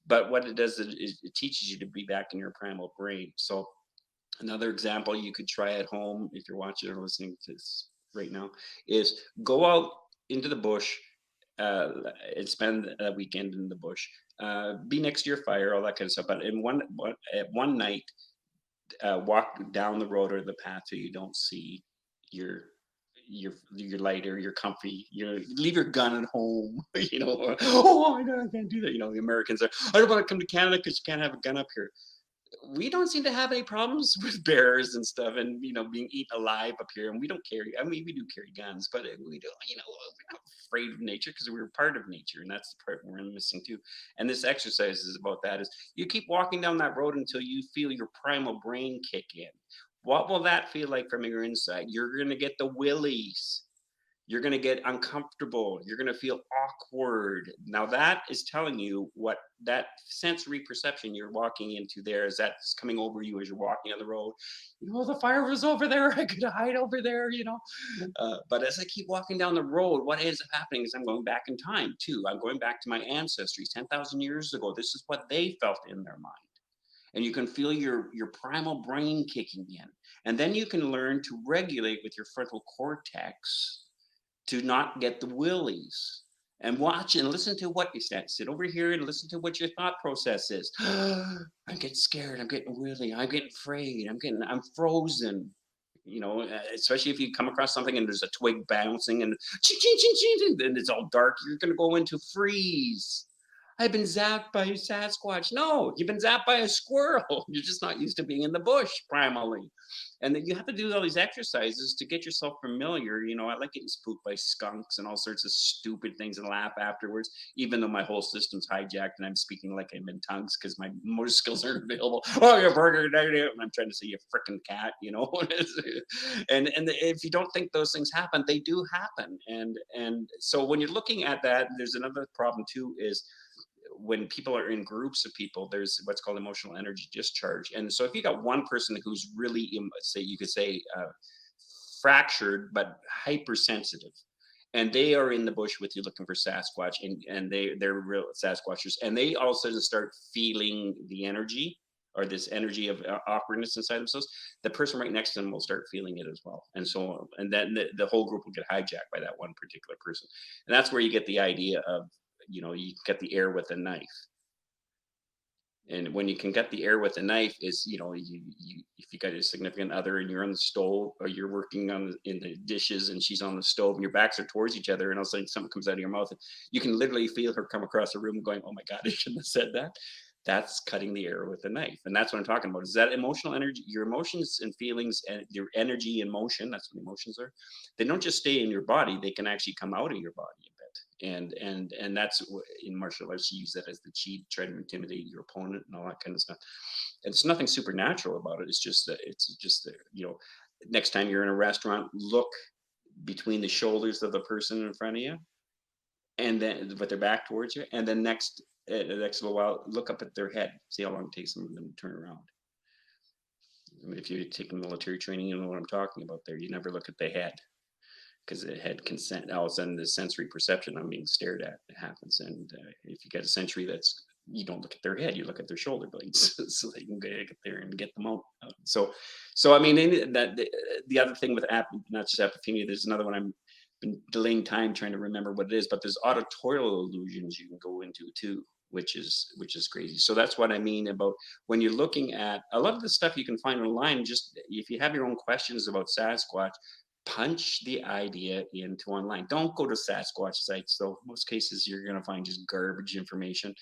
But what it does is it teaches you to be back in your primal brain. So another example you could try at home, if you're watching or listening to this right now, is go out into the bush, and spend a weekend in the bush. Be next to your fire, all that kind of stuff. But one night, walk down the road or the path so you don't see your light or your comfy. Leave your gun at home. Or, oh my God, I can't do that. The Americans are, I don't want to come to Canada because you can't have a gun up here. We don't seem to have any problems with bears and stuff, and being eaten alive up here. And we don't carry. I mean, we do carry guns, but we don't. We're not afraid of nature because we're part of nature, and that's the part we're missing too. And this exercise is about that. Is you keep walking down that road until you feel your primal brain kick in. What will that feel like from your inside? You're gonna get the willies. You're going to get uncomfortable. You're going to feel awkward. Now that is telling you what that sensory perception you're walking into there is, that's coming over you as you're walking on the road. The fire was over there. I could hide over there, But as I keep walking down the road, what ends up happening is I'm going back in time too. I'm going back to my ancestors 10,000 years ago. This is what they felt in their mind. And you can feel your primal brain kicking in. And then you can learn to regulate with your frontal cortex to not get the willies, and watch and listen to what you said. Sit over here and listen to what your thought process is. I'm getting scared. I'm getting willy. I'm getting afraid. I'm frozen. Especially if you come across something and there's a twig bouncing and and it's all dark, you're going to go into freeze. I've been zapped by a Sasquatch. No, you've been zapped by a squirrel. You're just not used to being in the bush primally. And then you have to do all these exercises to get yourself familiar. I like getting spooked by skunks and all sorts of stupid things and laugh afterwards, even though my whole system's hijacked and I'm speaking like I'm in tongues because my motor skills aren't available. Oh, you're burger, and I'm trying to say you frickin' cat, and if you don't think those things happen, they do happen. And so when you're looking at that, there's another problem too, is when people are in groups of people, there's what's called emotional energy discharge. And so if you got one person who's really, fractured but hypersensitive, and they are in the bush with you looking for Sasquatch, and they're real Sasquatchers, and they all of a sudden start feeling the energy, or this energy of awkwardness inside themselves, the person right next to them will start feeling it as well. And so, and then the whole group will get hijacked by that one particular person. And that's where you get the idea of, you get the air with a knife. And when you can get the air with a knife is, if you got a significant other and you're on the stove, or you're working in the dishes and she's on the stove and your backs are towards each other, and all of a sudden something comes out of your mouth, and you can literally feel her come across the room going, oh my God, I shouldn't have said that. That's cutting the air with a knife. And that's what I'm talking about, is that emotional energy, your emotions and feelings and your energy and motion, that's what emotions are. They don't just stay in your body, they can actually come out of your body a bit. And that's in martial arts, you use that as the chi, try to intimidate your opponent and all that kind of stuff. And it's nothing supernatural about it. It's just next time you're in a restaurant, look between the shoulders of the person in front of you and then with their back towards you, and then next little while, look up at their head, see how long it takes them to turn around. I mean, if you're taking military training, you know what I'm talking about there. You never look at the head, because the head can all of a sudden the sensory perception, I'm being stared at, it happens. And if you get a sentry you don't look at their head, you look at their shoulder blades, so they can get there and get them out. So I mean, the other thing with not just apophenia, there's another one I'm been delaying time trying to remember what it is, but there's auditorial illusions you can go into too, which is crazy. So that's what I mean about when you're looking at a lot of the stuff you can find online. Just if you have your own questions about Sasquatch, punch the idea into online. Don't go to Sasquatch sites, though. Most cases you're going to find just garbage information.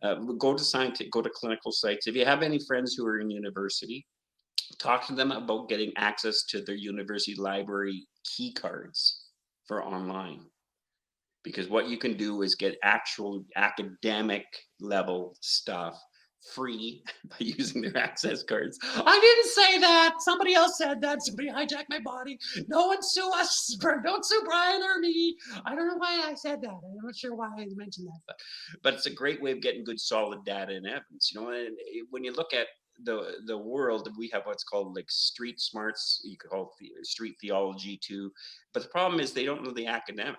Go to clinical sites. If you have any friends who are in university, talk to them about getting access to their university library key cards for online. Because what you can do is get actual academic level stuff free by using their access cards. I didn't say that. Somebody else said that. Somebody hijacked my body. No one sue us. Don't sue Brian or me. I don't know why I said that. I'm not sure why I mentioned that, but it's a great way of getting good solid data and evidence. You know, and when you look at the world, we have what's called like street smarts. You could call it street theology too. But the problem is they don't know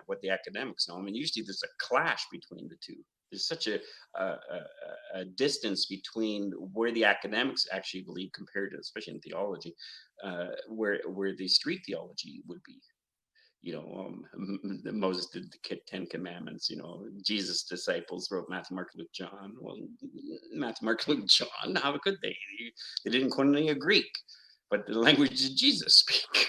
what the academics know. I mean, usually there's a clash between the two. There's such a distance between where the academics actually believe compared to, especially in theology, where the street theology would be. You know, Moses did the 10 Commandments. You know, Jesus' disciples wrote Matthew, Mark, Luke, John. Well, Matthew, Mark, Luke, John. How could they? They didn't Koine Greek, but the language did Jesus speak?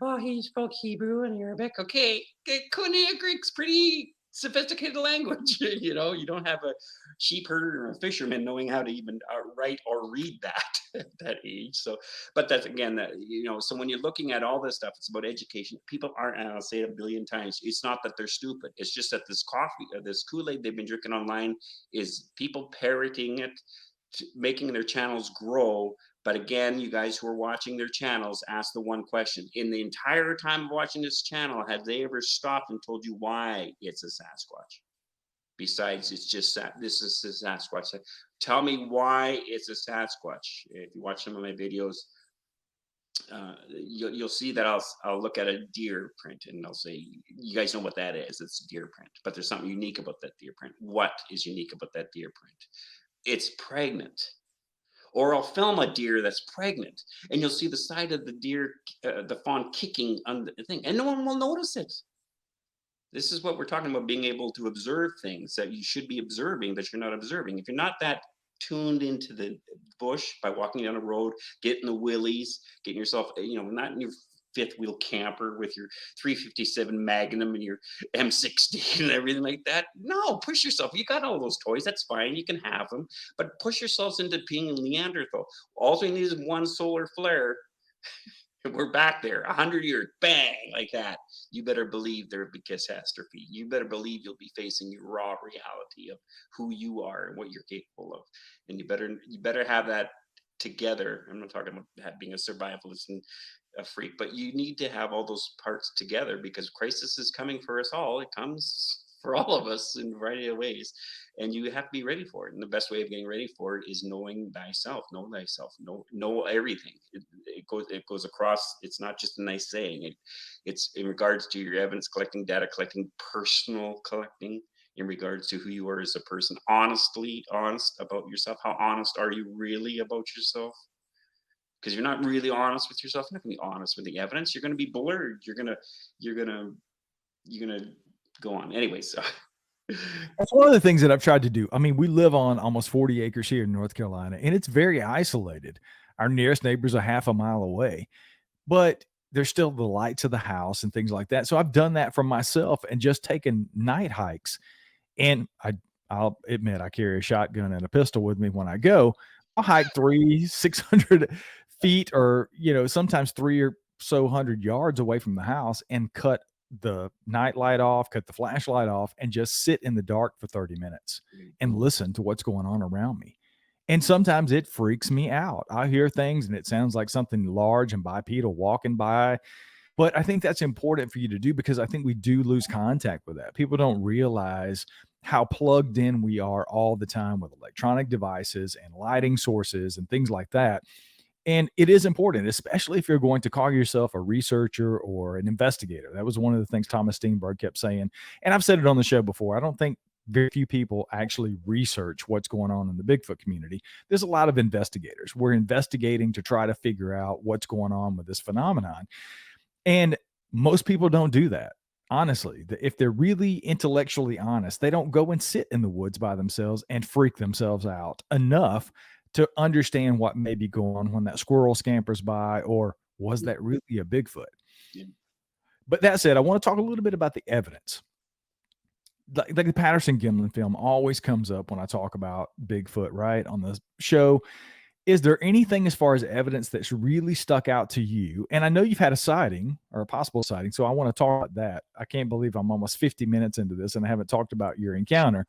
Oh, he spoke Hebrew and Arabic. Okay, Koine Greek's pretty sophisticated language. You know, you don't have a sheep herder or a fisherman knowing how to even write or read that at that age. So, but that's again, you know, so when you're looking at all this stuff, it's about education. People aren't, and I'll say it a billion times, it's not that they're stupid. It's just that this this Kool-Aid they've been drinking online is people parroting it, making their channels grow. But again, you guys who are watching their channels, ask the one question. In the entire time of watching this channel, have they ever stopped and told you why it's a Sasquatch? Besides, it's just that this is a Sasquatch. Tell me why it's a Sasquatch. If you watch some of my videos, you'll see that I'll look at a deer print and I'll say, you guys know what that is. It's a deer print. But there's something unique about that deer print. What is unique about that deer print? It's pregnant. Or I'll film a deer that's pregnant, and you'll see the side of the deer, the fawn kicking on the thing, and no one will notice it. This is what we're talking about, being able to observe things that you should be observing that you're not observing. If you're not that tuned into the bush by walking down a road, getting the willies, getting yourself, you know, not in your fifth wheel camper with your 357 Magnum and your M60 and everything like that. No, push yourself. You got all those toys. That's fine. You can have them, but push yourselves into being a Neanderthal. All we need is one solar flare. We're back there, 100 years, bang, like that. You better believe there'll be catastrophe. You better believe you'll be facing your raw reality of who you are and what you're capable of. And you better have that together. I'm not talking about being a survivalist and a freak, but you need to have all those parts together, because crisis is coming for us all. It comes for all of us in a variety of ways, and you have to be ready for it. And the best way of getting ready for it is knowing thyself. Know thyself. Know everything. It goes across. It's not just a nice saying. It's in regards to your evidence collecting, data collecting, personal collecting, in regards to who you are as a person. Honest about yourself. How honest are you really about yourself? Because you're not really honest with yourself. You're not going to be honest with the evidence. You're going to be blurred. You're gonna go on. Anyways, that's one of the things that I've tried to do. I mean, we live on almost 40 acres here in North Carolina, and it's very isolated. Our nearest neighbor's a half a mile away, but there's still the lights of the house and things like that. So I've done that for myself and just taken night hikes. And I'll admit I carry a shotgun and a pistol with me when I go. I'll hike 600 feet, or, you know, sometimes 300 or so yards away from the house, and cut the night light off, cut the flashlight off, and just sit in the dark for 30 minutes and listen to what's going on around me. And sometimes it freaks me out. I hear things and it sounds like something large and bipedal walking by. But I think that's important for you to do, because I think we do lose contact with that. People don't realize how plugged in we are all the time with electronic devices and lighting sources and things like that. And it is important, especially if you're going to call yourself a researcher or an investigator. That was one of the things Thomas Steenberg kept saying. And I've said it on the show before. I don't think very few people actually research what's going on in the Bigfoot community. There's a lot of investigators. We're investigating to try to figure out what's going on with this phenomenon. And most people don't do that. Honestly, if they're really intellectually honest, they don't go and sit in the woods by themselves and freak themselves out enough to understand what may be going on when that squirrel scampers by, or was that really a Bigfoot? Yeah. But that said, I want to talk a little bit about the evidence. Like the Patterson Gimlin film always comes up when I talk about Bigfoot, right, on the show. Is there anything as far as evidence that's really stuck out to you? And I know you've had a sighting or a possible sighting, so I want to talk about that. I can't believe I'm almost 50 minutes into this and I haven't talked about your encounter.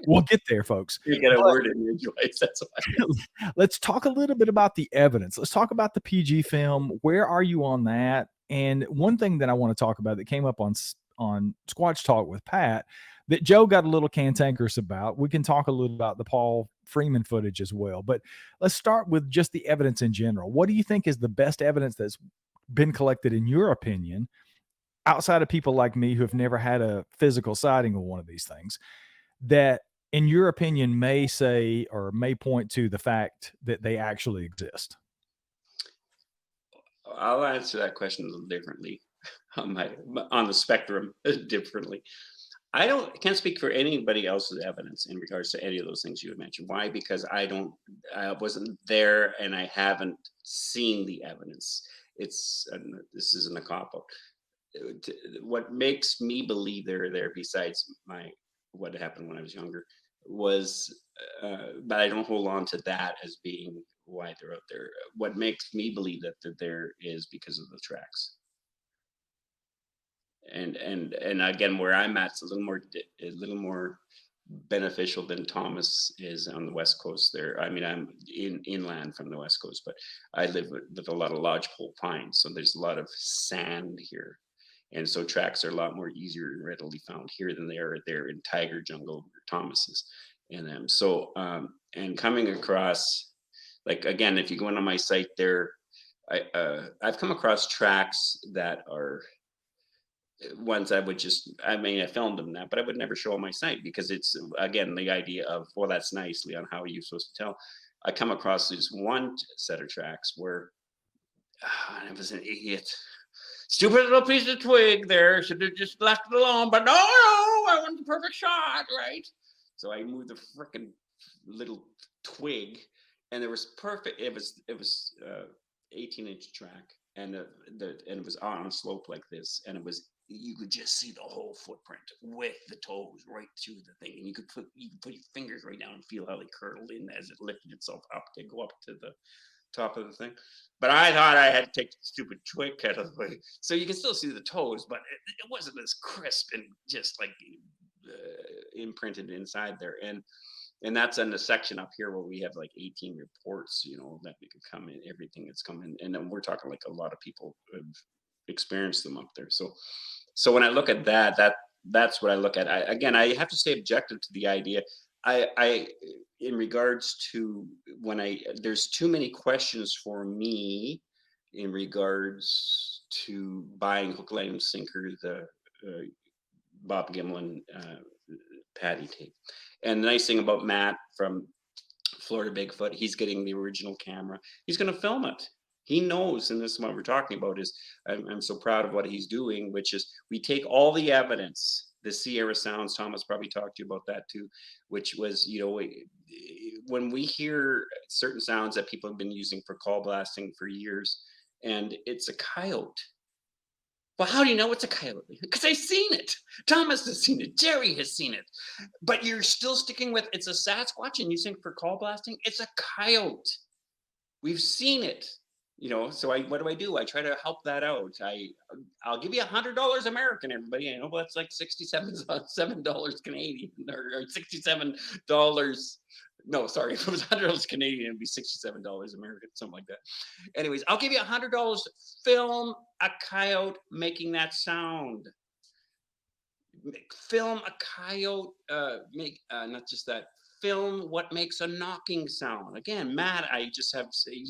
We'll get there, folks. You get a word in edgewise. That's why. Let's talk a little bit about the evidence. Let's talk about the PG film. Where are you on that? And one thing that I want to talk about that came up on Squatch Talk with Pat that Joe got a little cantankerous about. We can talk a little about the Paul Freeman footage as well. But let's start with just the evidence in general. What do you think is the best evidence that's been collected, in your opinion, outside of people like me who have never had a physical sighting of one of these things, that in your opinion may say or may point to the fact that they actually exist? I'll answer that question a little differently on the spectrum differently. Can't speak for anybody else's evidence in regards to any of those things you had mentioned. Why? Because I wasn't there and I haven't seen the evidence. This isn't a cop out. What makes me believe they're there, besides what happened when I was younger, was, but I don't hold on to that as being why they're out there. What makes me believe that they're there is because of the tracks. And again, where I'm at, it's a little more beneficial than Thomas is on the West Coast there. I mean, I'm inland from the West Coast, but I live with a lot of lodgepole pines, so there's a lot of sand here, and so tracks are a lot more easier and readily found here than they are there in Tiger Jungle where Thomas is. And so and coming across, like, again, if you go into my site there, I've come across tracks that are ones I filmed them that, but I would never show on my site, because it's, again, the idea of, well, that's nice, Leon, how are you supposed to tell? I come across this one set of tracks where I was an idiot. Stupid little piece of twig there, should have just left it alone, but no, I want the perfect shot, right? So I moved the freaking little twig, and it was perfect. It was 18-inch track, and it was on a slope like this, and you could just see the whole footprint with the toes right through the thing, and you could put your fingers right down and feel how they curdled in as it lifted itself up to go up to the top of the thing. But I thought I had to take the stupid twig out of the way, so you can still see the toes, but it wasn't as crisp and just like imprinted inside there. And that's in the section up here where we have like 18 reports, that we could come in, everything that's coming, and then we're talking like a lot of people have experienced them up there. So when I look at that's what I look at. I have to stay objective to the idea. I in regards to there's too many questions for me in regards to buying hook, line, and sinker, the Bob Gimlin patty tape. And the nice thing about Matt from Florida Bigfoot, he's getting the original camera. He's going to film it. He knows, and this is what we're talking about, is I'm so proud of what he's doing, which is we take all the evidence, the Sierra sounds, Thomas probably talked to you about that too, which was, when we hear certain sounds that people have been using for call blasting for years, and it's a coyote. Well, how do you know it's a coyote? Because I've seen it. Thomas has seen it. Jerry has seen it. But you're still sticking with it's a Sasquatch, and you think for call blasting, it's a coyote. We've seen it. So what do? I try to help that out. I'll give you $100 American, everybody. I know that's like $67 Canadian, or $67 No, sorry. If it was $100 Canadian, it'd be $67 American, something like that. Anyways, I'll give you $100. Film a coyote making that sound. Film a coyote make not just that. Film what makes a knocking sound. Again, Matt, I just have to say,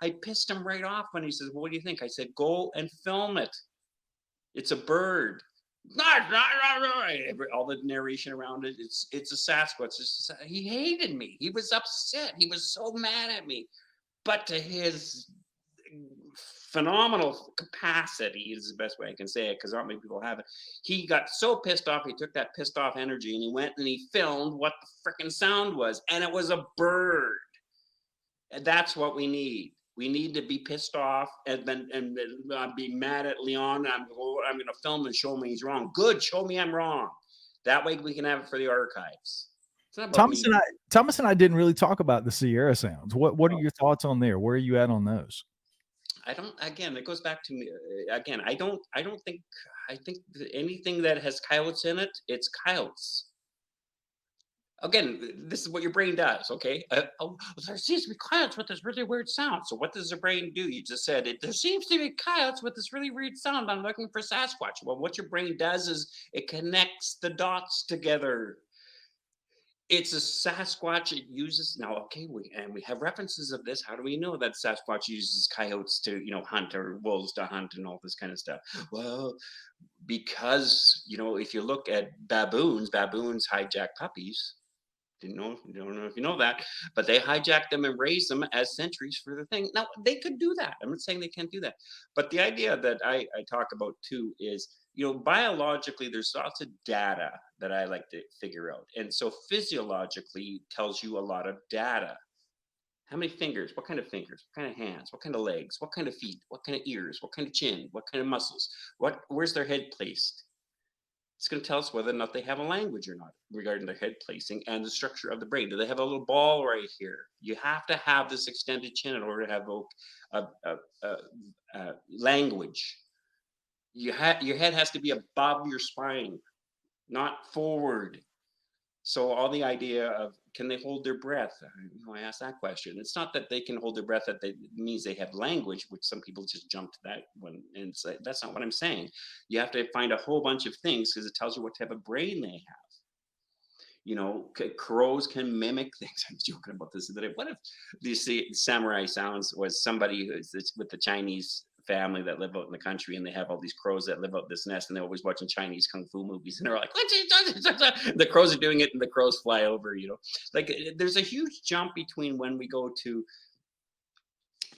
I pissed him right off when he says, well, "What do you think?" I said, "Go and film it. It's a bird." All the narration around it, it's a Sasquatch. He hated me. He was upset. He was so mad at me. But to his phenomenal capacity is the best way I can say it, because not many people have it. He got so pissed off, he took that pissed off energy and he went and he filmed what the freaking sound was, and it was a bird. And that's what we need. We need to be pissed off and then be mad at Leon. I'm going to film and show me he's wrong. Good, show me I'm wrong. That way we can have it for the archives. It's not about me. Thomas and I didn't really talk about the Sierra sounds. What are your thoughts on there? Where are you at on those? I don't. Again, it goes back to me. Again, I think anything that has coyotes in it, it's coyotes. Again, this is what your brain does, okay? There seems to be coyotes with this really weird sound. So what does the brain do? You just said it. There seems to be coyotes with this really weird sound. I'm looking for Sasquatch. Well, what your brain does is it connects the dots together. It's a Sasquatch. It uses now. Okay, we have references of this. How do we know that Sasquatch uses coyotes to hunt, or wolves to hunt, and all this kind of stuff? Well, because if you look at baboons hijack puppies. Don't know if you know that, but they hijack them and raise them as sentries for the thing. Now they could do that. I'm not saying they can't do that, but the idea that I talk about too is, biologically, there's lots of data that I like to figure out, and so physiologically tells you a lot of data. How many fingers? What kind of fingers? What kind of hands? What kind of legs? What kind of feet? What kind of ears? What kind of chin? What kind of muscles? Where's their head placed? It's going to tell us whether or not they have a language or not regarding their head placing and the structure of the brain. Do they have a little ball right here? You have to have this extended chin in order to have language. Your head has to be above your spine, not forward. So all the idea of, can they hold their breath? I asked that question. It's not that they can hold their breath, that means they have language, which some people just jump to that one and say, that's not what I'm saying. You have to find a whole bunch of things because it tells you what type of brain they have. Crows can mimic things. I'm joking about this today. What if these samurai sounds was somebody who's with the Chinese family that live out in the country, and they have all these crows that live out this nest, and they're always watching Chinese kung fu movies, and they're like, the crows are doing it and the crows fly over. Like there's a huge jump between when we go to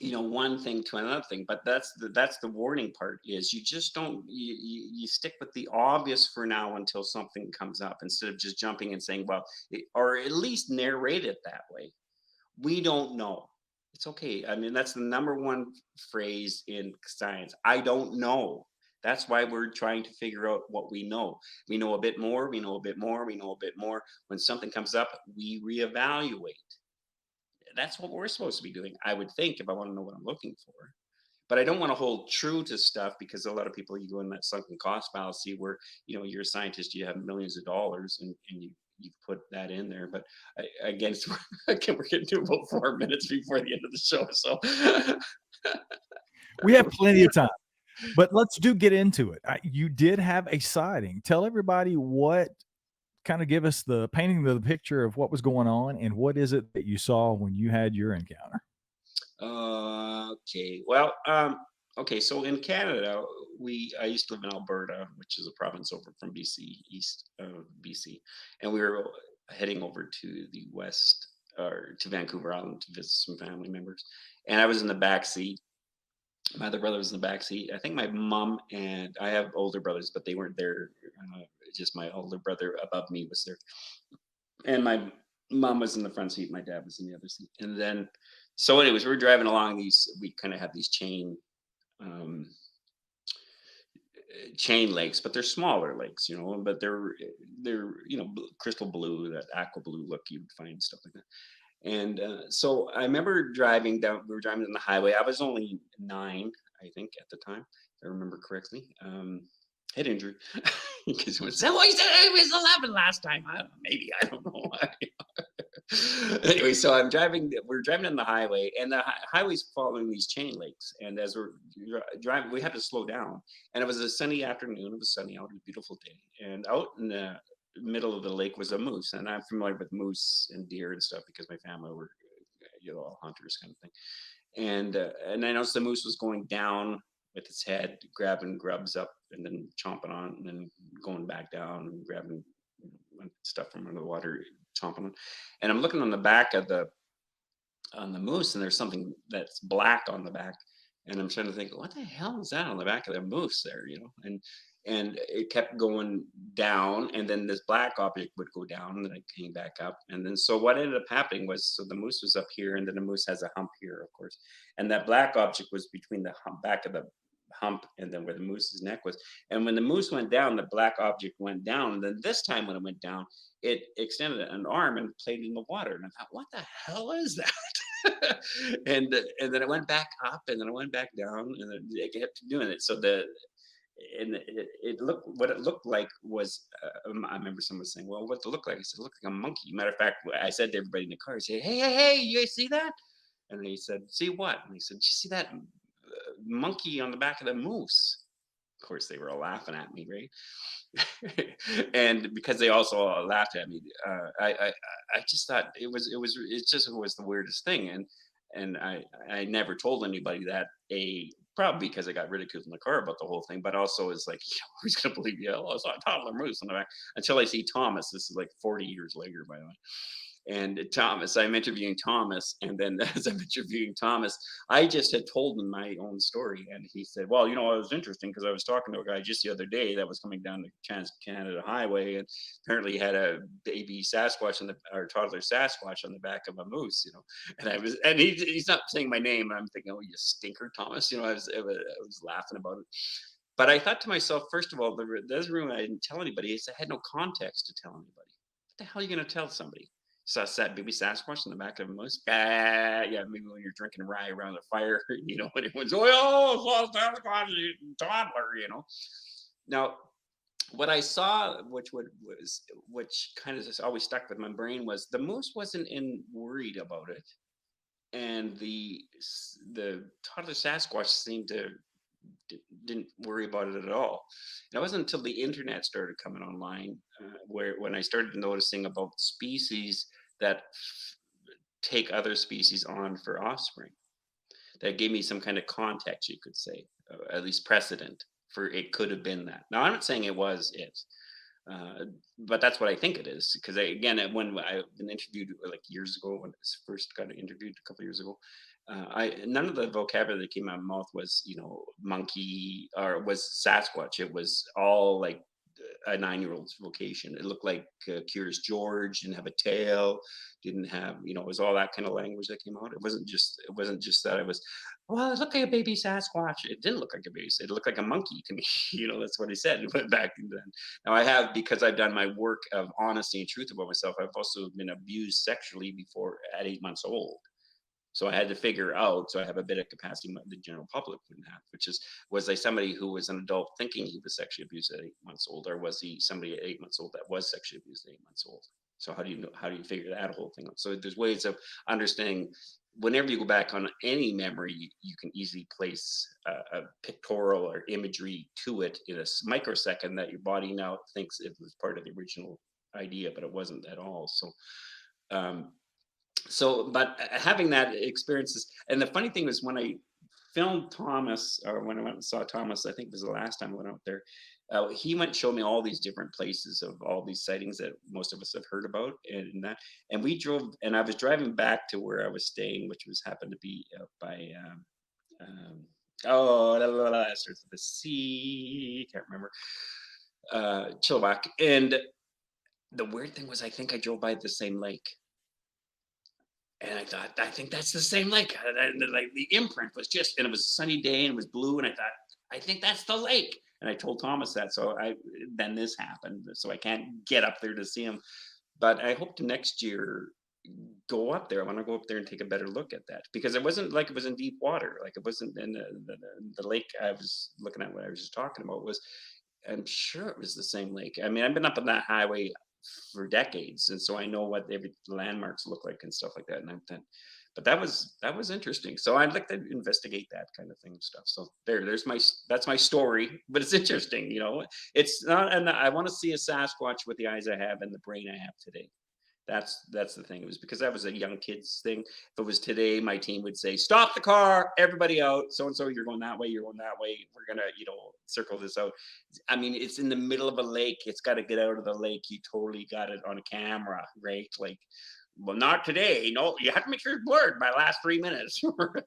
one thing to another thing. But that's the warning part, is you just don't you stick with the obvious for now until something comes up, instead of just jumping and saying, well, or at least narrate it that way. We don't know. It's okay. I mean, that's the number one phrase in science. I don't know. That's why we're trying to figure out what we know. We know a bit more. We know a bit more. We know a bit more. When something comes up, we reevaluate. That's what we're supposed to be doing, I would think, if I want to know what I'm looking for. But I don't want to hold true to stuff, because a lot of people, you go in that sunken cost fallacy where, you're a scientist, you have millions of dollars, and you put that in there. But again, we're getting to about 4 minutes before the end of the show, so we have plenty of time. But let's get into it. You did have a sighting. Tell everybody kind of give us the painting of the picture of what was going on, and what is it that you saw when you had your encounter? Okay. Well, okay. So in Canada, I used to live in Alberta, which is a province over from BC, east of BC, and we were heading over to the west, or to Vancouver Island, to visit some family members. And I was in the back seat. My other brother was in the back seat. I think my mom, and I have older brothers, but they weren't there. Just my older brother above me was there, and my mom was in the front seat. My dad was in the other seat. And then, so anyways, we were driving along we kind of have these chain lakes, but they're smaller lakes, but they're crystal blue, that aqua blue look you would find, stuff like that. And so I remember driving down. We were driving on the highway. I was only 9, I think, at the time, if I remember correctly. Head injury, because it was. So he said it was 11 last time. Maybe, I don't know why. Anyway, so we're driving on the highway, and the highway's following these chain lakes. And as we're driving, we had to slow down. And it was a sunny afternoon. It was sunny out, a beautiful day. And out in the middle of the lake was a moose. And I'm familiar with moose and deer and stuff because my family were, all hunters kind of thing. And I noticed the moose was going down with its head, grabbing grubs up and then chomping on, and then going back down and grabbing stuff from under the water, chomping on. And I'm looking on the back of the moose, and there's something that's black on the back, and I'm trying to think, what the hell is that on the back of the moose there, and it kept going down, and then this black object would go down, and then it came back up. And then so what ended up happening was, so the moose was up here, and then the moose has a hump here, of course, and that black object was between the back of the hump and then where the moose's neck was. And when the moose went down, the black object went down, and then this time when it went down, it extended an arm and played in the water. And I thought, what the hell is that? and then it went back up, and then it went back down, and then it kept doing it. So it looked like was, I remember someone saying, well, what did it look like? I said, it looked like a monkey. Matter of fact, I said to everybody in the car, I said, hey, you guys see that? And they said, see what? And he said, did you see that monkey on the back of the moose? Of course, they were all laughing at me, right? And because they also all laughed at me, I just thought it was the weirdest thing. And I never told anybody that, probably because I got ridiculed in the car about the whole thing, but also it's like, who's gonna believe you? Oh, I saw a toddler moose on the back, until I see Thomas. This is like 40 years later, by the way. And Thomas, I'm interviewing Thomas, and then as I'm interviewing Thomas, I just had told him my own story, and he said, well, it was interesting because I was talking to a guy just the other day that was coming down the Trans-Canada Highway, and apparently he had a baby Sasquatch or toddler Sasquatch on the back of a moose, and he's not saying my name, and I'm thinking, oh, you stinker, Thomas, I was laughing about it. But I thought to myself, first of all, there's a room I didn't tell anybody. I had no context to tell anybody. What the hell are you going to tell somebody? So I said, baby Sasquatch in the back of a moose. Yeah, maybe when you're drinking rye around the fire, when everyone's, oh, Sasquatch, toddler, Now, what I saw, which kind of just always stuck with my brain, was the moose wasn't worried about it, and the toddler Sasquatch seemed to didn't worry about it at all. And it wasn't until the internet started coming online when I started noticing about species that take other species on for offspring. That gave me some kind of context, you could say, at least precedent for it could have been that. Now, I'm not saying it was it, but that's what I think it is. Because when I've been interviewed like years ago, when I first got interviewed a couple of years ago, none of the vocabulary that came out of my mouth was, monkey or was Sasquatch. It was all like a 9-year-old's vocation. It looked like Curious George, didn't have a tail, didn't have, it was all that kind of language that came out. It wasn't just that I was, well, it looked like a baby Sasquatch. It didn't look like a baby. It looked like a monkey to me. That's what he said. It went back then. Now because I've done my work of honesty and truth about myself, I've also been abused sexually before at 8 months old. So I had to figure out, so I have a bit of capacity the general public wouldn't have, was I somebody who was an adult thinking he was sexually abused at 8 months old, or was he somebody at 8 months old that was sexually abused at 8 months old? So how do you figure that whole thing out? So there's ways of understanding. Whenever you go back on any memory, you can easily place a pictorial or imagery to it in a microsecond that your body now thinks it was part of the original idea, but it wasn't at all. But having that experiences, and the funny thing was when I filmed Thomas, or when I went and saw Thomas, I think it was the last time I went out there, he went and showed me all these different places of all these sightings that most of us have heard about, and we drove, and I was driving back to where I was staying, which happened to be by starts with the C, can't remember, Chilliwack. And the weird thing was, I think I drove by the same lake. And I thought, I think that's the same lake. Like the imprint was and it was a sunny day and it was blue. And I thought, I think that's the lake. And I told Thomas that. So then this happened. So I can't get up there to see him. But I hope to next year go up there. I want to go up there and take a better look at that, because it wasn't like it was in deep water. Like it wasn't in the lake I was looking at, what I was just talking about I'm sure it was the same lake. I mean, I've been up on that highway for decades, and so I know what every landmarks look like and stuff like that. And but that was interesting. So I'd like to investigate that kind of thing and stuff. So that's my story, but it's interesting, It's not, and I want to see a Sasquatch with the eyes I have and the brain I have today. That's the thing. It was because that was a young kids thing. If it was today, my team would say, "Stop the car, everybody out. So and so, you're going that way. You're going that way. We're gonna, circle this out." I mean, it's in the middle of a lake. It's got to get out of the lake. You totally got it on camera, right? Like, well, not today. No, you have to make sure it's blurred by the last 3 minutes.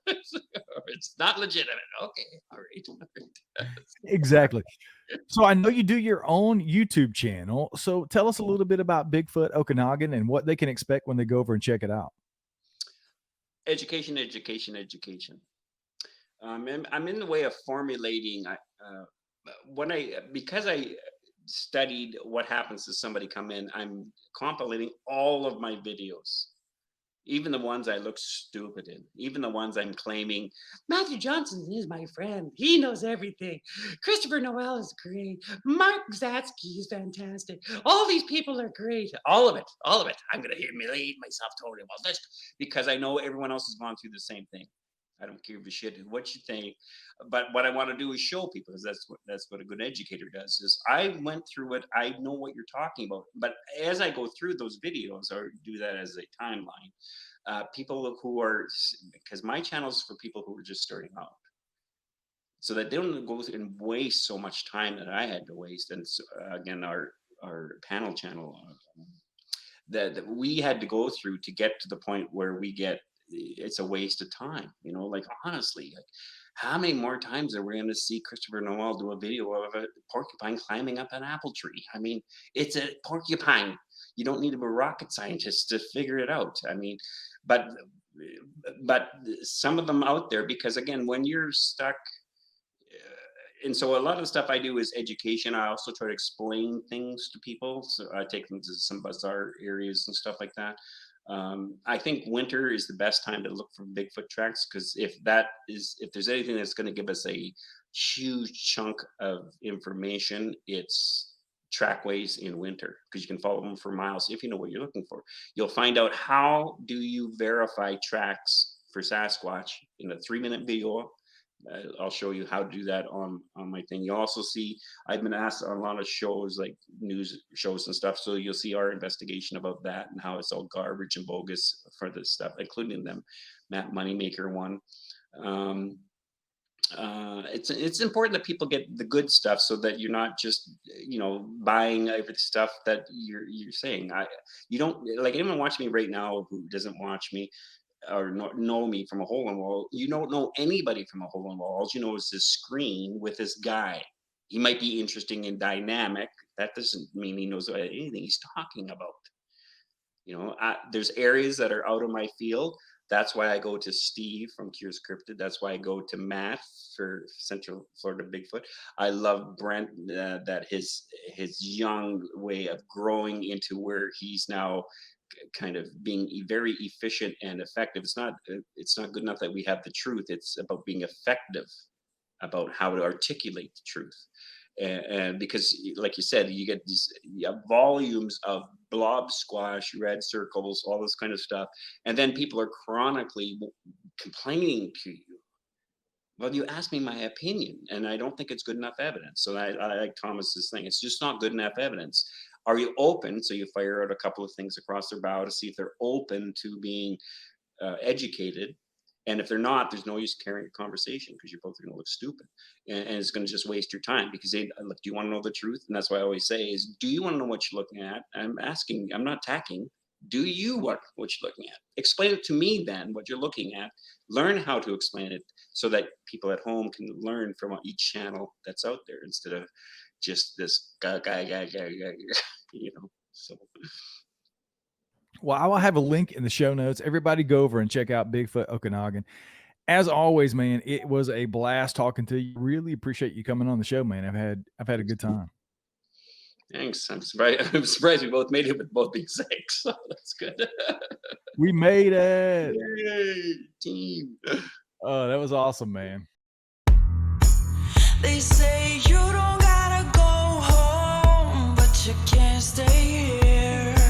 It's not legitimate. Okay, all right. Exactly. So I know you do your own YouTube channel. So tell us a little bit about Bigfoot Okanagan and what they can expect when they go over and check it out. Education. I'm in the way of formulating. Because I studied what happens to somebody come in, I'm compilating all of my videos, even the ones I look stupid in, even the ones I'm claiming Matthew Johnson is my friend, he knows everything, Christopher Noel is great, Mark Zatsky is fantastic, all these people are great, all of it. I'm gonna humiliate myself totally about this because I know everyone else has gone through the same thing. I don't give a shit what you think, but what I want to do is show people, because that's what a good educator does. Is I went through it, I know what you're talking about. But as I go through those videos, or do that as a timeline, people who are, because my channel is for people who are just starting out, so that they don't go and waste so much time that I had to waste. And so, again, our panel channel that we had to go through to get to the point where we get. It's a waste of time, like honestly, like how many more times are we going to see Christopher Noel do a video of a porcupine climbing up an apple tree? I mean, it's a porcupine. You don't need to be a rocket scientist to figure it out. I mean, but some of them out there, because again, when you're stuck, and so a lot of the stuff I do is education. I also try to explain things to people. So I take them to some bizarre areas and stuff like that. I think winter is the best time to look for Bigfoot tracks, because if there's anything that's going to give us a huge chunk of information, it's trackways in winter, because you can follow them for miles if you know what you're looking for. You'll find out how do you verify tracks for Sasquatch in a 3-minute video. I'll show you how to do that on my thing. You also see, I've been asked on a lot of shows, like news shows and stuff, so you'll see our investigation about that and how it's all garbage and bogus for this stuff, including them Matt Moneymaker one. It's important that people get the good stuff, so that you're not just buying every stuff that you're saying. You don't, like, anyone watching me right now who doesn't watch me or know me from a hole in the wall. You don't know anybody from a hole in the wall. All you know is this screen with this guy. He might be interesting and dynamic. That doesn't mean he knows anything he's talking about. There's areas that are out of my field. That's why I go to Steve from Cures Cryptid. That's why I go to Matt for Central Florida Bigfoot. I love Brent, that his young way of growing into where he's now kind of being very efficient and effective. It's not good enough that we have the truth. It's about being effective about how to articulate the truth. And because, like you said, you get these volumes of blob squash, red circles, all this kind of stuff, and then people are chronically complaining to you. Well, you asked me my opinion, and I don't think it's good enough evidence. So I like Thomas's thing. It's just not good enough evidence. Are you open? So you fire out a couple of things across their bow to see if they're open to being educated. And if they're not, there's no use carrying a conversation, because you're both going to look stupid, and it's going to just waste your time, because they look, do you want to know the truth? And that's why I always say is, do you want to know what you're looking at? I'm asking, I'm not attacking. Do you want what you're looking at? Explain it to me then, what you're looking at. Learn how to explain it, so that people at home can learn from each channel that's out there, instead of just this guy, so. Well, I will have a link in the show notes. Everybody go over and check out Bigfoot Okanagan. As always, man, it was a blast talking to you. Really appreciate you coming on the show, man. I've had a good time. Thanks. I'm surprised we both made it with both being sick. So that's good. We made it. Yay, team. Oh, that was awesome, man. They say you don't gotta go home, but but you can't stay here.